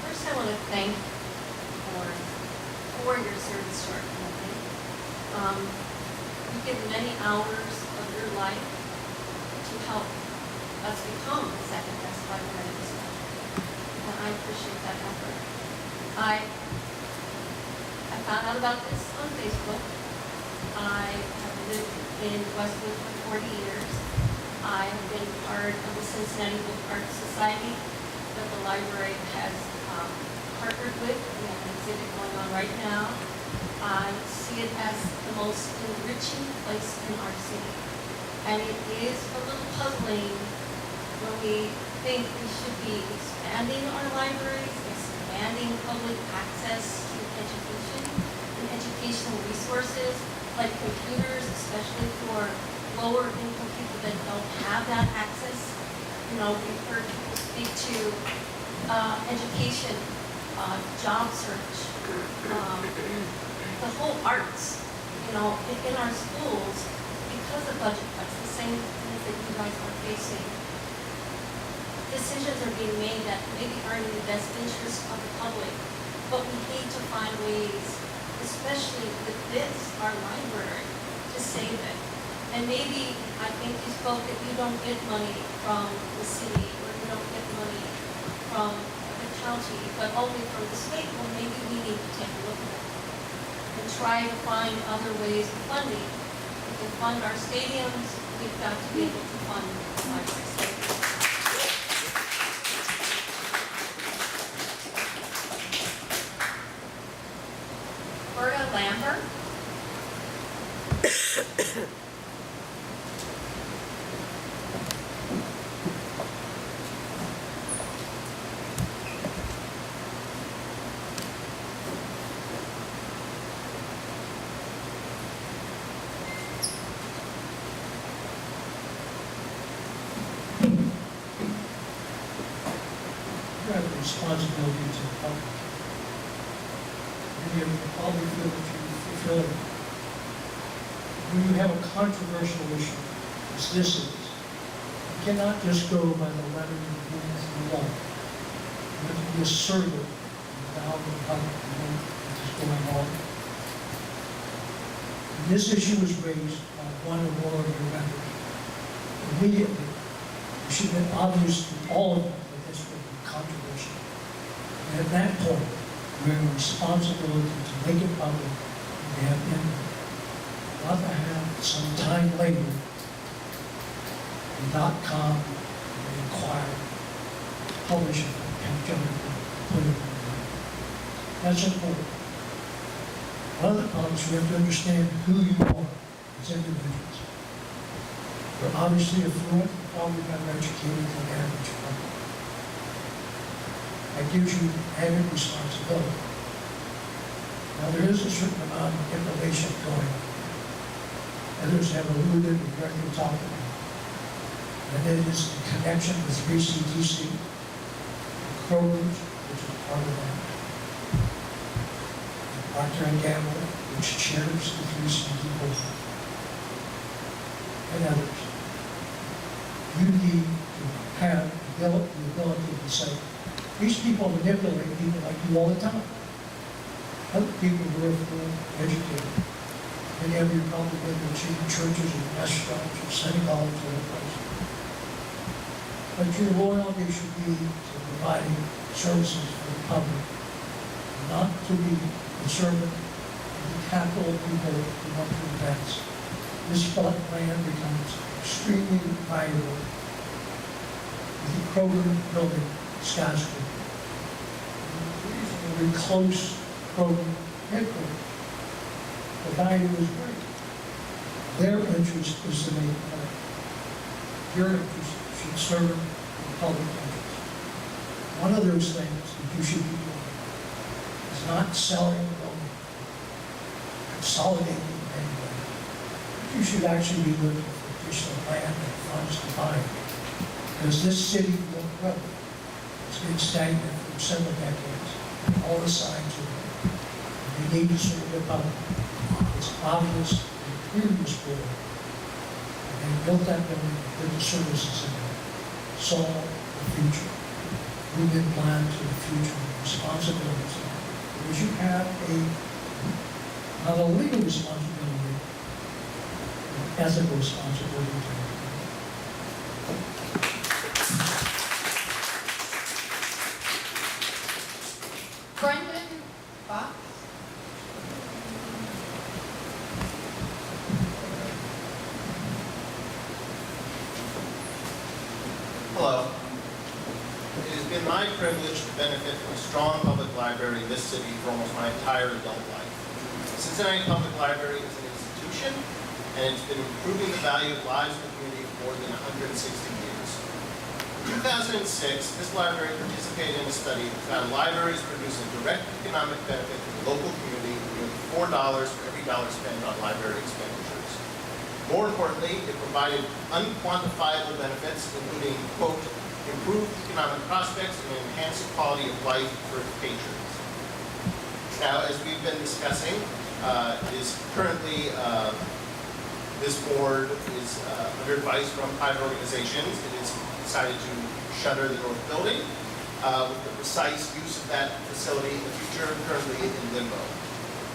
First I want to thank for your service to our community. You give many hours of your life to help us become the second best library in this country. And I appreciate that effort. I found out about this on Facebook. I have lived in Westwood for 40 years. I have been part of the Cincinnati Book Art Society that the library has partnered with. We have an exhibit going on right now. I see it as the most enriching place in our city. And it is a little puzzling when we think we should be expanding our libraries, expanding public access to education and educational resources like computers, especially for lower income people that don't have that access. You know, we've heard people speak to education job search, the whole arts, in our schools, because of budget cuts, the same things that you guys are facing. Decisions are being made that maybe aren't in the best interest of the public, but we need to find ways, especially with this, our library, to save it. And maybe, I think you spoke that you don't get money from the city, or you don't get money from the county, but only from the state. Well, maybe we need to take a look at it and try to find other ways of funding. We can fund our stadiums, we've got to be able to fund the library. Berta Lambert. You have a responsibility to the public. Many of you probably feel that you fulfill it. When you have a controversial issue, as this is, you cannot just go by the letter of the rules of the law. You have to be assertive and allow the public to know what is going on. And this issue was raised by one or more of your members. Immediately, it should have been obvious to all of you that this would be controversial. And at that point, we have a responsibility to make it public and to have input. Not to have some time later, .com and inquire, publish it, and put it in the market. That's important. One of the problems, we have to understand who you are as individuals. You're obviously affluent, probably better educated than the average public. That gives you added responsibility. Now, there is a certain amount of information going on. Others have alluded and directly talked about. And it is the connection with 3CDC, Kroger's, which is part of that, and Procter & Gamble, which shares the 3CD board, and others. You need to have the ability to say, these people manipulate people like you all the time. Other people who are educated. Many of you probably been to churches and restaurants and synagogues and other places. But your loyalty should be to providing services for the public, not to be conservative and the capital of people who want to advance. This land becomes extremely valuable with the Kroger building skyscraper. Reasonably close Kroger headquarters. The value is great. Their interest is to make money. Your interest should serve the public interest. One of those things that you should be doing is not selling the building, consolidating in any way. You should actually be looking for additional land and funds to buy it. Because this city won't grow. It's been stagnant for several decades. All the signs are there. You need to serve the public. It's obvious in the previous board, and they built that building, put the services in there, saw the future. We've been planned to the future, the responsibilities. Because you have not a legal responsibility, an ethical responsibility to it. Brendan Fox. Hello. It has been my privilege to benefit from a strong public library in this city for almost my entire adult life. The Cincinnati Public Library is an institution, and it's been improving the value of lives in the community for more than 160 years. In 2006, this library participated in a study that found libraries produce a direct economic benefit to the local community of nearly $4 for every dollar spent on library expenditures. More importantly, it provided unquantifiable benefits, including, quote, improve economic prospects, and enhance the quality of life for its patrons. Now, as we've been discussing, is currently this board is under advice from private organizations. It has decided to shutter the North Building with the precise use of that facility in the future, currently in limbo.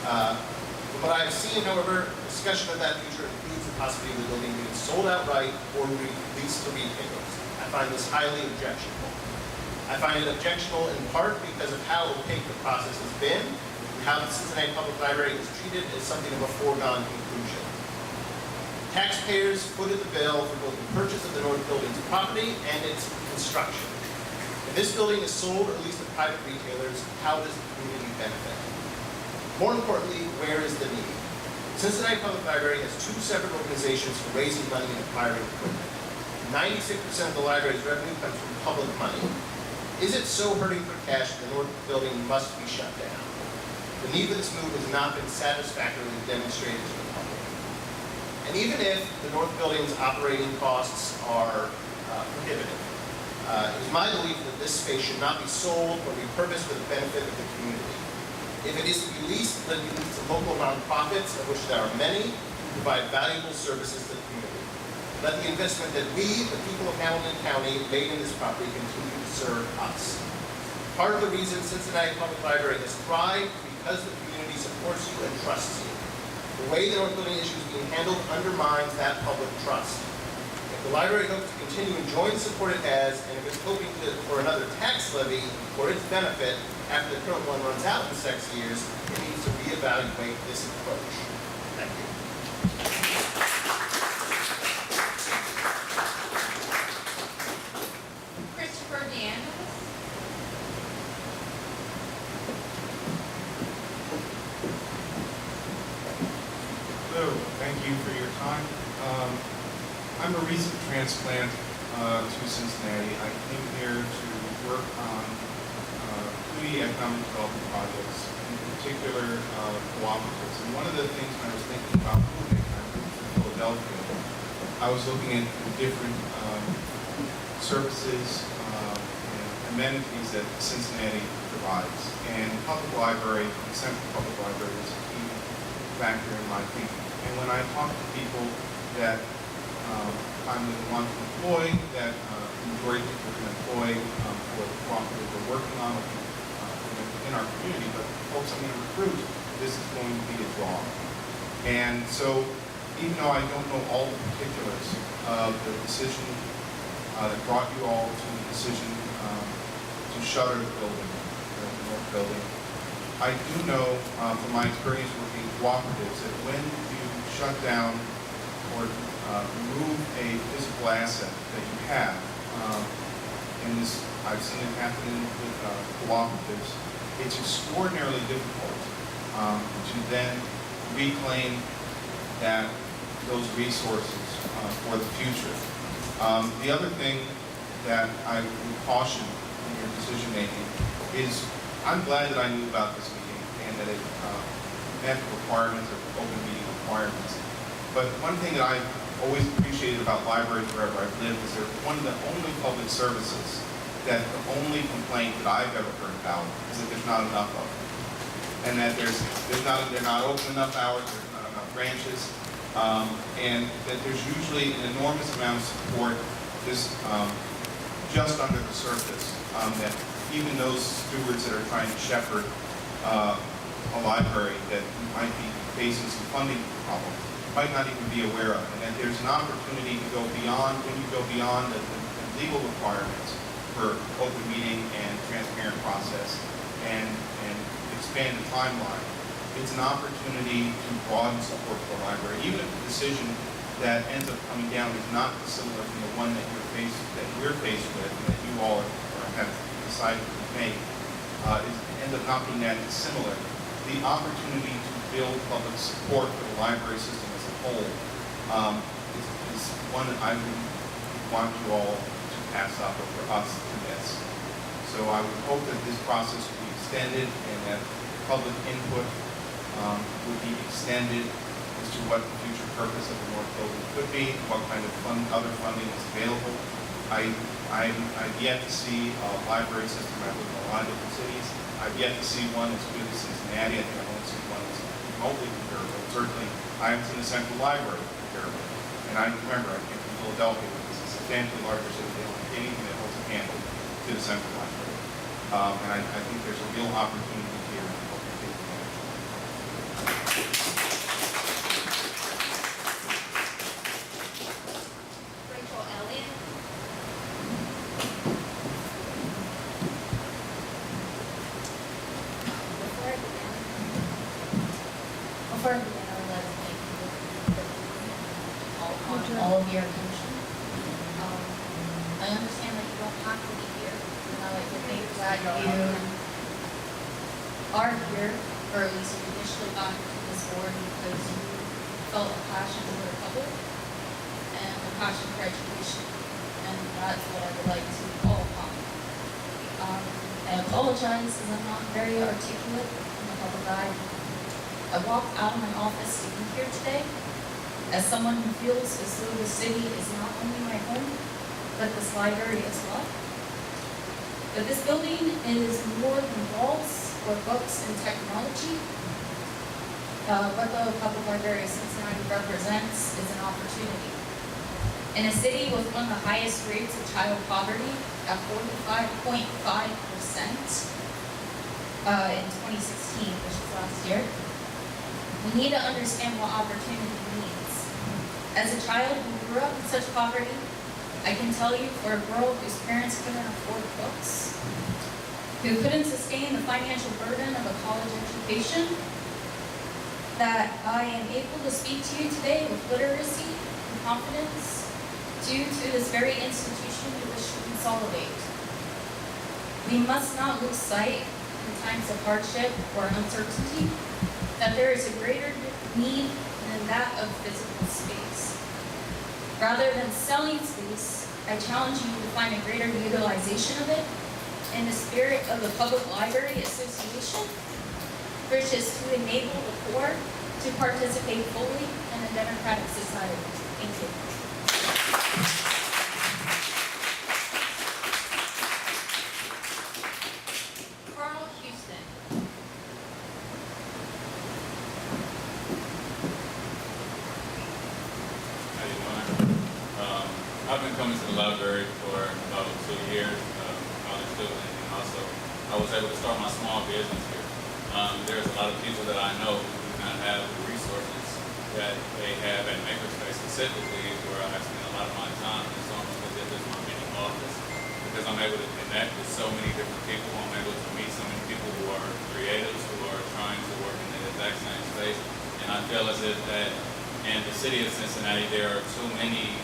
From what I have seen, however, discussion of that future includes the possibility of the building being sold outright or released to retailers. I find this highly objectionable. I find it objectionable in part because of how opaque the process has been, and how the Cincinnati Public Library is treated as something of a foregone conclusion. Taxpayers footed the bill for both the purchase of the North Building's property and its construction. If this building is sold or leased to private retailers, how does the community benefit? More importantly, where is the need? Cincinnati Public Library has two separate organizations for raising money and acquiring equipment. 96% of the library's revenue comes from public money. Is it so hurting for cash that the North Building must be shut down? The need for this move has not been satisfactorily demonstrated to the public. And even if the North Building's operating costs are prohibitive, it is my belief that this space should not be sold or repurposed for the benefit of the community. If it is to be leased, let it be leased to local nonprofits, of which there are many, who provide valuable services to the community. Let the investment that we, the people of Hamilton County, made in this property continue to serve us. Part of the reason Cincinnati Public Library has thrived is because the community supports you and trusts you. The way the North Building issue is being handled undermines that public trust. If the library hopes to continue enjoying the support it has, and if it's hoping for another tax levy for its benefit after the current one runs out in 6 years, it needs to reevaluate this approach. Thank you. Christopher DeAngelis. Hello, thank you for your time. I'm a recent transplant to Cincinnati. I came here to work on community economic development projects, in particular cooperatives. And one of the things when I was thinking about moving, I moved to Philadelphia, I was looking at the different services and amenities that Cincinnati provides. And public library, the Central Public Library, is a key factor in my thinking. And when I talk to people that I'm going to want to employ, that majority of people can employ for the cooperative we're working on in our community, but folks I'm going to recruit, this is going to be a draw. And so, even though I don't know all the particulars of the decision that brought you all to the decision to shutter the building, the North Building, I do know from my experience working in cooperatives that when you shut down or remove a physical asset that you have, and this I've seen it happen with cooperatives, it's extraordinarily difficult to then reclaim those resources for the future. The other thing that I would caution in your decision making is I'm glad that I knew about this meeting and that it met the requirements of open meeting requirements. But one thing that I've always appreciated about libraries wherever I've lived is they're one of the only public services that the only complaint that I've ever heard about is that there's not enough of them. And that they're not open enough hours, there's not enough branches, and that there's usually an enormous amount of support just under the surface, that even those stewards that are trying to shepherd a library that might be facing some funding problems might not even be aware of, and that there's an opportunity to go beyond, when you go beyond the legal requirements for open meeting and transparent process and expand the timeline. It's an opportunity to broaden support for the library, even if the decision that ends up coming down is not dissimilar from the one that we're faced with, and that you all have decided to make, ends up not being that dissimilar. The opportunity to build public support for the library system as a whole is one that I would want you all to pass up or for us to miss. So I would hope that this process will be extended and that public input would be extended as to what the future purpose of the North Building could be, what kind of other funding is available, I've yet to see a library system. I've lived in a lot of different cities. I've yet to see one as good as Cincinnati. I think I've only seen one that's remotely comparable. Certainly, I haven't seen the Central Library comparable. And I remember, I came from Philadelphia, which is a substantially larger city. They don't have anything that holds a candle to the Central Library. And I think there's a real opportunity here. And I hope we take advantage of it. Rachel Elliott. Before I begin, I would like to thank you on all of your attention. I understand that you don't have to be here, and I like to think that you are here, or at least you initially got into this board because you felt a passion for the public and a passion for education, and that's what I would like to call upon. I apologize because I'm not very articulate in the public eye. I walked out of my office to be here today as someone who feels as though the city is not only my home, but this library as well. But this building is more than walls or books and technology. What the Public Library of Cincinnati represents is an opportunity. In a city with one of the highest rates of child poverty at 45.5% in 2016, which was last year, we need to understand what opportunity means. As a child who grew up in such poverty, I can tell you for a girl whose parents couldn't afford books, who couldn't sustain the financial burden of a college education, that I am able to speak to you today with literacy and confidence due to this very institution we wish to consolidate. We must not lose sight in times of hardship or uncertainty that there is a greater need than that of physical space. Rather than selling space, I challenge you to find a greater utilization of it in the spirit of the Public Library Association, which is to enable the poor to participate fully in a democratic society. Thank you. Carl Houston. How you doing? I've been coming to the library for about 2 years, college student, and also I was able to start my small business here. There's a lot of people that I know who do not have the resources that they have at Makerspace, specifically where I spend a lot of my time. It's almost as if it's my mini office, because I'm able to connect with so many different people. I'm able to meet so many people who are creatives, who are trying to work in the exact same space. And I feel as if that in the city of Cincinnati, there are too many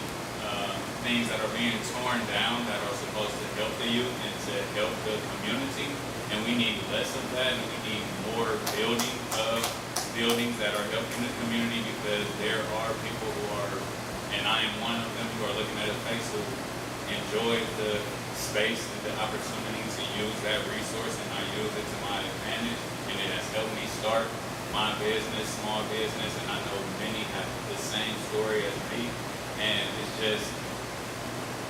things that are being torn down that are supposed to help the youth and to help the community. And we need less of that, and we need more buildings that are helping the community, because there are people who are, and I am one of them, who are looking at a face who enjoy the space and the opportunity to use that resource, and I use it to my advantage, and it has helped me start my business, small business, and I know many have the same story as me, and it's just,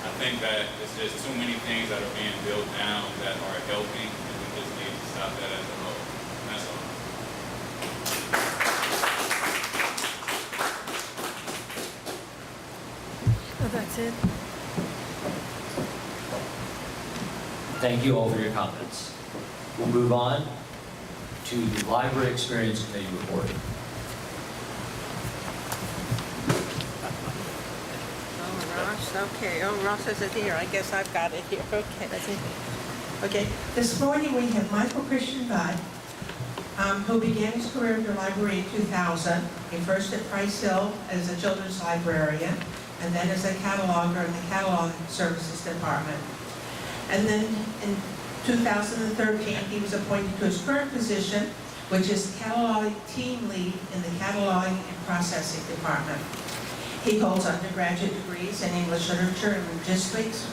I think that it's just too many things that are being built down that are helping, and we just need to stop that as a whole. And that's all. Oh, that's it? Thank you all for your comments. We'll move on to the Library Experience Committee report. Ross, okay. Oh, Ross has it here. I guess I've got it here. Okay. That's it. Okay, this morning we have Michael Christian Budd, who began his career in the library in 2000. He first at Price Hill as a children's librarian, and then as a cataloger in the catalog services department. And then in 2013, he was appointed to his current position, which is catalog team lead in the cataloging and processing department. He holds undergraduate degrees in English literature and linguistics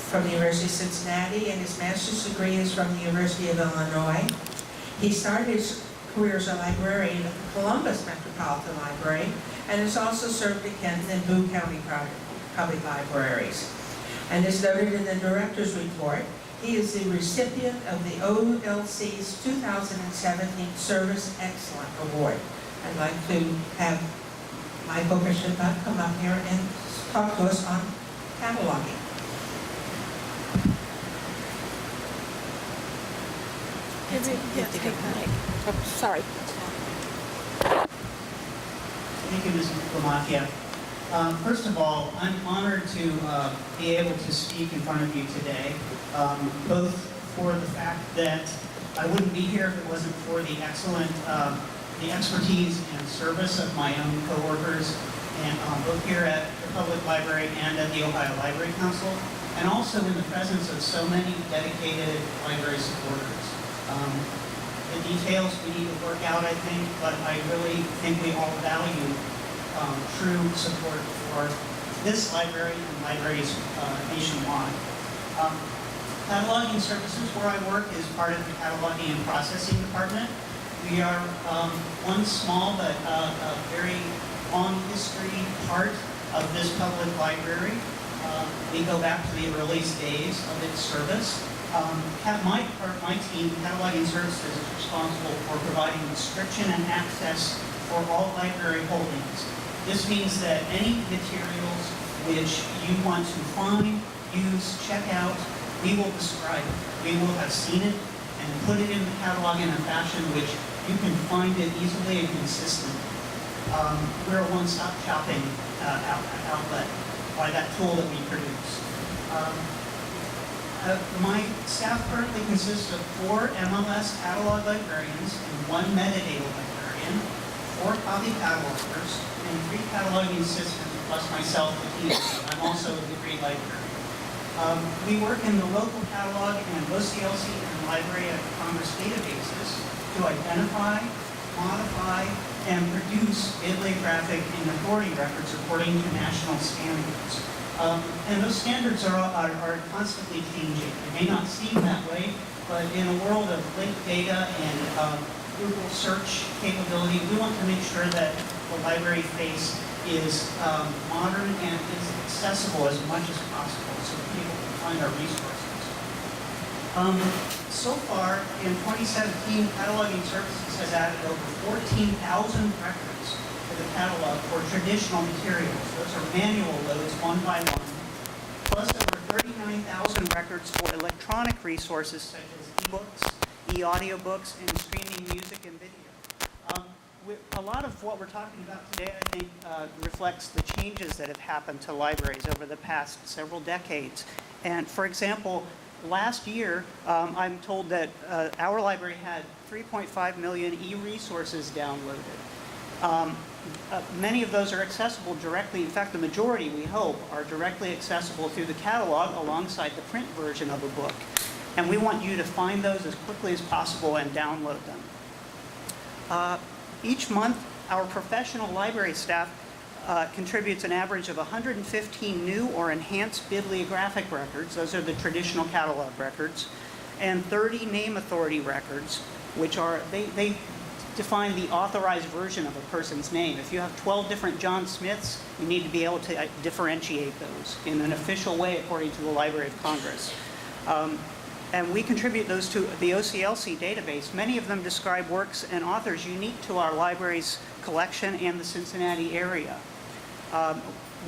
from the University of Cincinnati, and his master's degree is from the University of Illinois. He started his career as a librarian at the Columbus Metropolitan Library, and has also served at Kenton and Boone County Public Libraries. And as noted in the director's report, he is the recipient of the OLC's 2017 Service Excellence Award. I'd like to have Michael Christenbach come up here and talk to us on cataloging. Sorry. Thank you, Ms. Lamacchia. First of all, I'm honored to be able to speak in front of you today, both for the fact that I wouldn't be here if it wasn't for the excellent, the expertise and service of my own coworkers, and both here at the Public Library and at the Ohio Library Council, and also in the presence of so many dedicated library supporters. The details we need to work out, I think, but I really think we all value true support for this library and libraries nationwide. Cataloging services where I work is part of the cataloging and processing department. We are one small but a very long history part of this public library. We go back to the earliest days of its service. My team, Cataloging Services, is responsible for providing description and access for all library holdings. This means that any materials which you want to find, use, check out, we will describe it. We will have seen it and put it in the catalog in a fashion which you can find it easily and consistently. We're a one-stop shopping outlet by that tool that we produce. My staff currently consists of 4 MLS catalog librarians and 1 metadata librarian, 4 copy catalogers, and 3 cataloging assistants, plus myself, the team. I'm also a degree librarian. We work in the local catalog and OCLC and Library of Congress databases to identify, modify, and produce bibliographic and authority records according to national standards. And those standards are constantly changing. It may not seem that way, but in a world of linked data and Google search capability, we want to make sure that the library face is modern and is accessible as much as possible so that people can find our resources. So far, in 2017, Cataloging Services has added over 14,000 records to the catalog for traditional materials. Those are manual loads, one by one, plus over 39,000 records for electronic resources such as e-books, e-audiobooks, and streaming music and video. A lot of what we're talking about today, I think, reflects the changes that have happened to libraries over the past several decades. And for example, last year, I'm told that our library had 3.5 million e-resources downloaded. Many of those are accessible directly. In fact, the majority, we hope, are directly accessible through the catalog alongside the print version of a book. And we want you to find those as quickly as possible and download them. Each month, our professional library staff contributes an average of 115 new or enhanced bibliographic records. Those are the traditional catalog records. And 30 name authority records, which are, they define the authorized version of a person's name. If you have 12 different John Smiths, you need to be able to differentiate those in an official way according to the Library of Congress. And we contribute those to the OCLC database. Many of them describe works and authors unique to our library's collection and the Cincinnati area.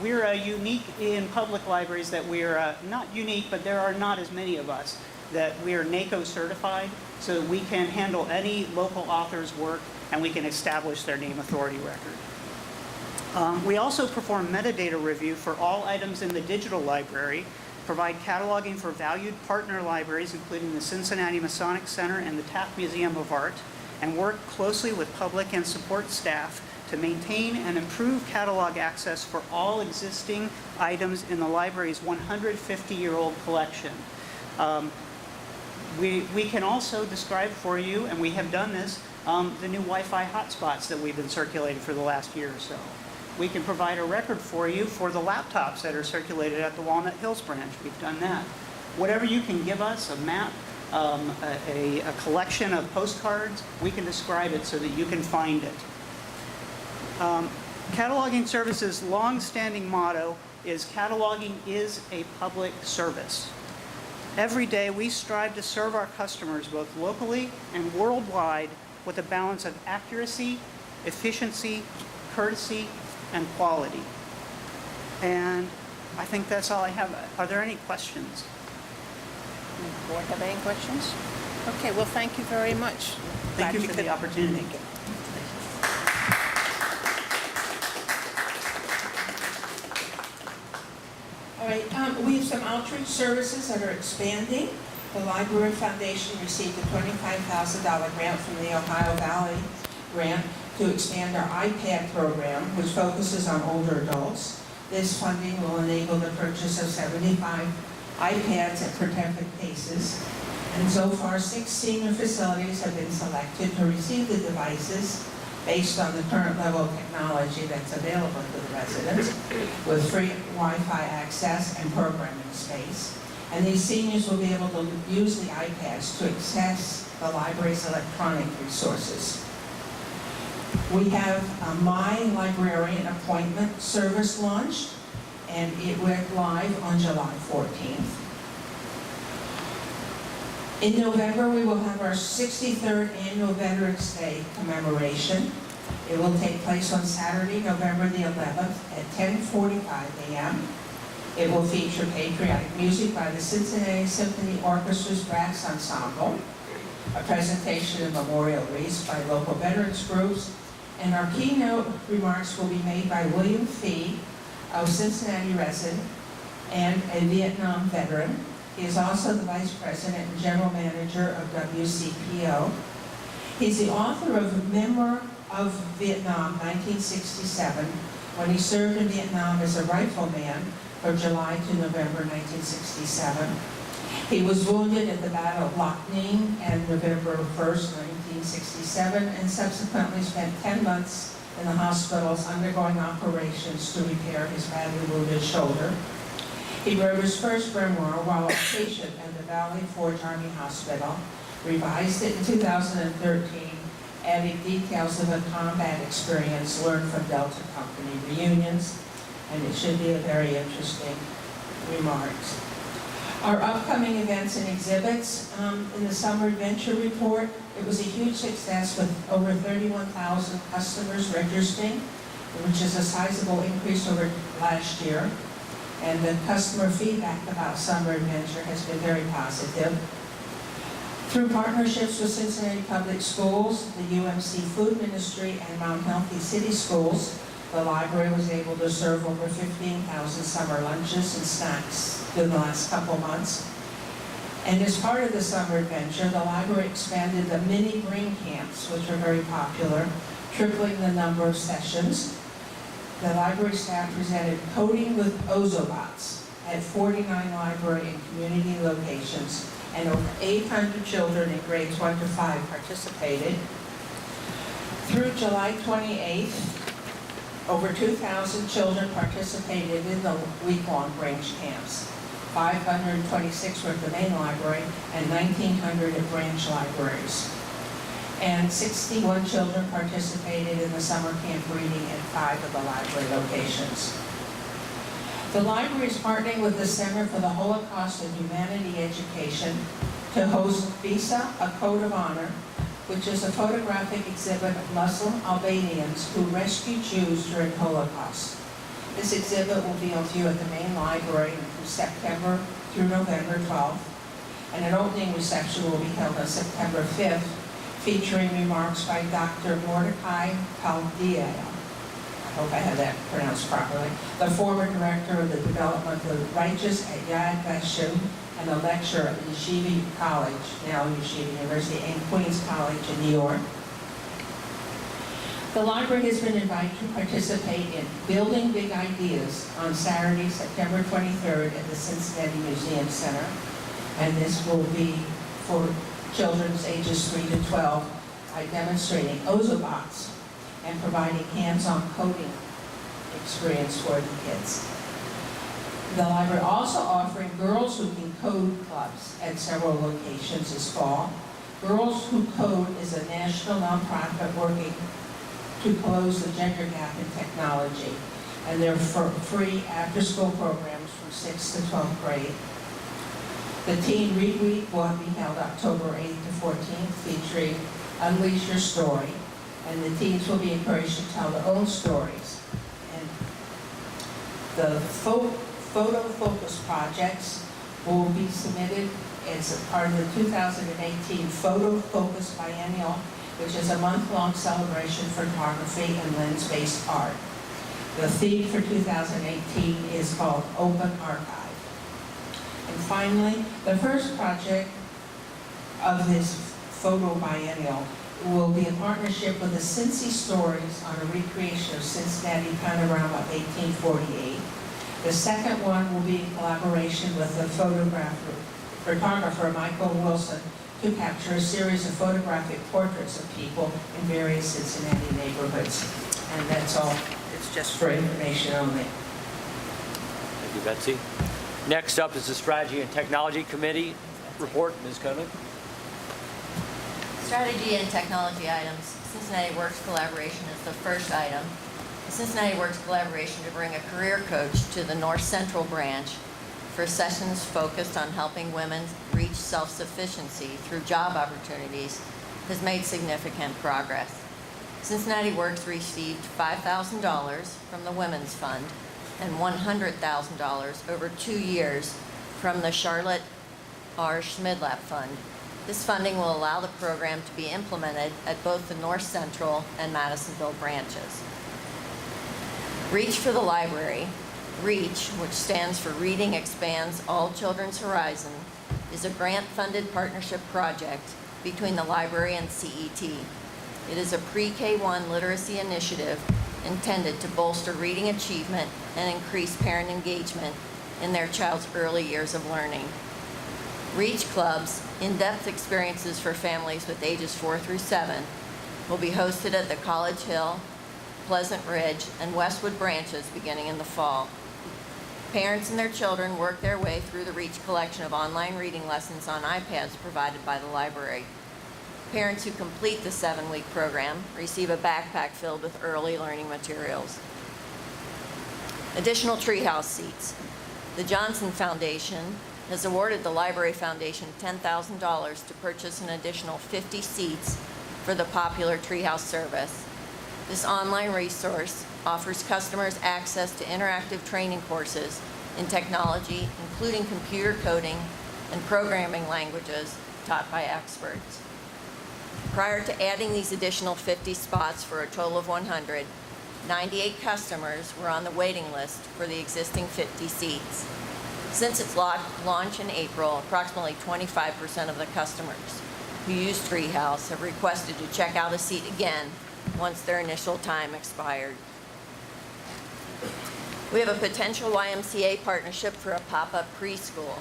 We're unique in public libraries that we're not unique, but there are not as many of us, that we are NACO certified, so we can handle any local author's work and we can establish their name authority record. We also perform metadata review for all items in the digital library, provide cataloging for valued partner libraries, including the Cincinnati Masonic Center and the Taft Museum of Art, and work closely with public and support staff to maintain and improve catalog access for all existing items in the library's 150-year-old collection. We can also describe for you, and we have done this, the new Wi-Fi hotspots that we've been circulating for the last year or so. We can provide a record for you for the laptops that are circulated at the Walnut Hills branch. We've done that. Whatever you can give us, a map, a collection of postcards, we can describe it so that you can find it. Cataloging Services' long-standing motto is cataloging is a public service. Every day, we strive to serve our customers both locally and worldwide with a balance of accuracy, efficiency, courtesy, and quality. And I think that's all I have. Are there any questions? Does the board have any questions? Okay, well, thank you very much. Thank Glad you for could the opportunity. make it. All right, we have some outreach services that are expanding. The Library Foundation received a $25,000 grant from the Ohio Valley Grant to expand our iPad program, which focuses on older adults. This funding will enable the purchase of 75 iPads at protected paces. And so far, 6 senior facilities have been selected to receive the devices based on the current level of technology that's available to the residents, with free Wi-Fi access and programming space. And these seniors will be able to use the iPads to access the library's electronic resources. We have a My Librarian Appointment service launched, and it went live on July 14th. In November, we will have our 63rd Annual Veterans Day commemoration. It will take place on Saturday, November the 11th at 10:45 a.m. It will feature patriotic music by the Cincinnati Symphony Orchestra's Brass Ensemble, a presentation of memorial wreaths by local veterans groups, and our keynote remarks will be made by William Fee, a Cincinnati resident and a Vietnam veteran. He is also the Vice President and General Manager of WCPO. He's the author of Memoir of Vietnam, 1967, when he served in Vietnam as a rifleman from July to November 1967. He was wounded at the Battle of Loc Ninh on November 1st, 1967, and subsequently spent 10 months in the hospitals undergoing operations to repair his badly wounded shoulder. He wrote his first memoir while a patient at the Valley Forge Army Hospital, revised it in 2013, adding details of a combat experience learned from Delta Company reunions, and it should be a very interesting remarks. Our upcoming events and exhibits in the Summer Adventure Report, it was a huge success with over 31,000 customers registering, which is a sizable increase over last year. And the customer feedback about Summer Adventure has been very positive. Through partnerships with Cincinnati Public Schools, the UMC Food Ministry, and Mount Healthy City Schools, the library was able to serve over 15,000 summer lunches and snacks in the last couple months. And as part of the Summer Adventure, the library expanded the mini brain camps, which are very popular, tripling the number of sessions. The library staff presented Coding with Ozobots at 49 library and community locations, and over 800 children in grades 1 to 5 participated. Through July 28th, over 2,000 children participated in the week-long branch camps. 526 were at the main library and 1,900 at branch libraries. And 61 children participated in the summer camp reading at 5 of the library locations. The library is partnering with the Center for the Holocaust and Humanity Education to host Visa, a Code of Honor, which is a photographic exhibit of Muslim Albanians who rescued Jews during Holocaust. This exhibit will be on view at the main library from September through November 12th, and an opening reception will be held on September 5th, featuring remarks by Dr. Mordecai Paldia. I hope I have that pronounced properly. The former director of the Development of Righteous at Yad Vashem and a lecturer at Yeshiva College, now Yeshiva University, and Queens College in New York. The library has been invited to participate in Building Big Ideas on Saturday, September 23rd at the Cincinnati Museum Center. And this will be for children ages 3 to 12 by demonstrating Ozobots and providing hands-on coding experience for the kids. The library also offering Girls Who Can Code clubs at several locations this fall. Girls Who Code is a national nonprofit working to close the gender gap in technology. and they're for free after-school programs from 6th to 12th grade. The Teen Read Week will be held October 8th to 14th, featuring Unleash Your Story, and the teens will be encouraged to tell their own stories. And the photo focus projects will be submitted as a part of the 2018 Photo Focus Biennial, which is a month-long celebration for photography and lens-based art. The theme for 2018 is called Open Archive. And finally, the first project of this photo biennial will be a partnership with the Cincy Stories on a recreation of Cincinnati panorama of 1848. The second one will be in collaboration with the photographer Michael Wilson to capture a series of photographic portraits of people in various Cincinnati neighborhoods. And that's all. It's just for information only. Thank you, Betsy. Next up is the Strategy and Technology Committee report. Ms. Koenig. Strategy and technology items. Cincinnati Works collaboration is the first item. The Cincinnati Works collaboration to bring a career coach to the North Central branch for sessions focused on helping women reach self-sufficiency through job opportunities has made significant progress. Cincinnati Works received $5,000 from the Women's Fund and $100,000 over 2 years from the Charlotte R. Schmidlap Fund. This funding will allow the program to be implemented at both the North Central and Madisonville branches. Reach for the Library. REACH, which stands for Reading Expands All Children's Horizon, is a grant-funded partnership project between the library and CET. It is a pre-K-1 literacy initiative intended to bolster reading achievement and increase parent engagement in their child's early years of learning. REACH Clubs, in-depth experiences for families with ages 4 through 7, will be hosted at the College Hill, Pleasant Ridge, and Westwood branches beginning in the fall. Parents and their children work their way through the REACH collection of online reading lessons on iPads provided by the library. Parents who complete the 7-week program receive a backpack filled with early learning materials. Additional Treehouse seats. The Johnson Foundation has awarded the Library Foundation $10,000 to purchase an additional 50 seats for the popular Treehouse service. This online resource offers customers access to interactive training courses in technology, including computer coding and programming languages taught by experts. Prior to adding these additional 50 spots for a total of 100, 98 customers were on the waiting list for the existing 50 seats. Since its launch in April, approximately 25% of the customers who use Treehouse have requested to check out a seat again once their initial time expired. We have a potential YMCA partnership for a pop-up preschool.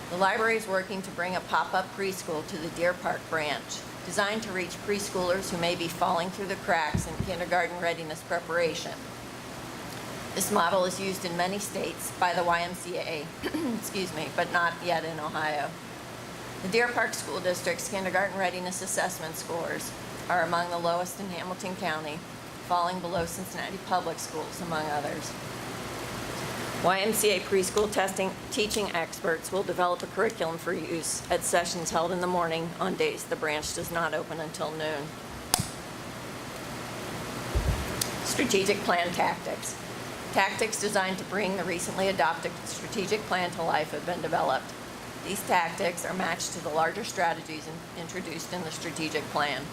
The library is working to bring a pop-up preschool to the Deer Park branch, designed to reach preschoolers who may be falling through the cracks in kindergarten readiness preparation. This model is used in many states by the YMCA, but not yet in Ohio. The Deer Park School District's kindergarten readiness assessment scores are among the lowest in Hamilton County, falling below Cincinnati Public Schools, among others. YMCA preschool teaching experts will develop a curriculum for use at sessions held in the morning on days the branch does not open until noon. Strategic plan tactics. Tactics designed to bring the recently adopted strategic plan to life have been developed. These tactics are matched to the larger strategies introduced in the strategic plan.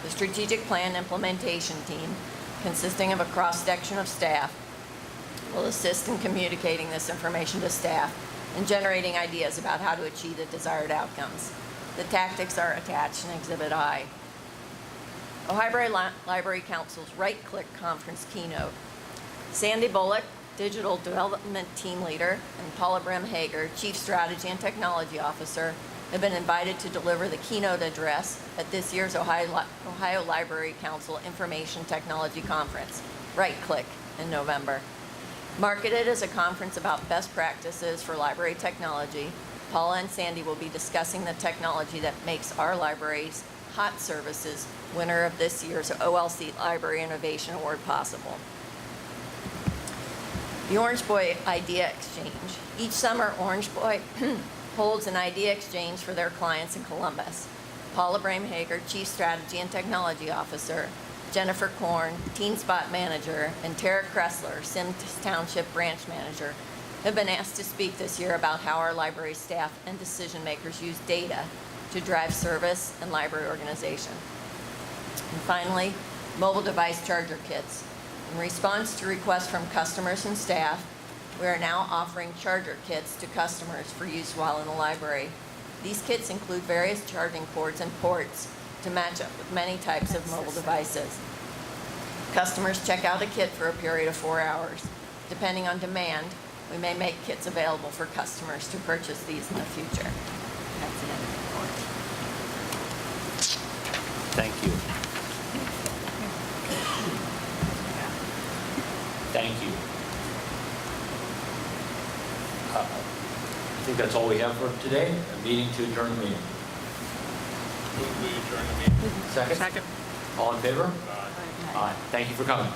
The strategic plan implementation team, consisting of a cross-section of staff, will assist in communicating this information to staff and generating ideas about how to achieve the desired outcomes. The tactics are attached in Exhibit I. Ohio Library Council's Right Click Conference keynote. Sandy Bullock, Digital Development Team Leader, and Paula Brim-Hager, Chief Strategy and Technology Officer, have been invited to deliver the keynote address at this year's Ohio Library Council Information Technology Conference, Right Click, in November. Marketed as a conference about best practices for library technology, Paula and Sandy will be discussing the technology that makes our library's HOT Services winner of this year's OLC Library Innovation Award possible. The Orange Boy Idea Exchange. Each summer, Orange Boy holds an idea exchange for their clients in Columbus. Paula Brame-Hager, Chief Strategy and Technology Officer, Jennifer Korn, Teen Spot Manager, and Tara Kressler, Sims Township Branch Manager, have been asked to speak this year about how our library staff and decision makers use data to drive service and library organization. And finally, mobile device charger kits. In response to requests from customers and staff, we are now offering charger kits to customers for use while in the library. These kits include various charging cords and ports to match up with many types of mobile devices. Customers check out a kit for a period of 4 hours. Depending on demand, we may make kits available for customers to purchase these in the future. That's the end of the report. Thank you. Thank you. I think that's all we have for today. A meeting to adjourn the meeting. Move we adjourn the meeting. Second? All in favor? Aye. Thank you for coming.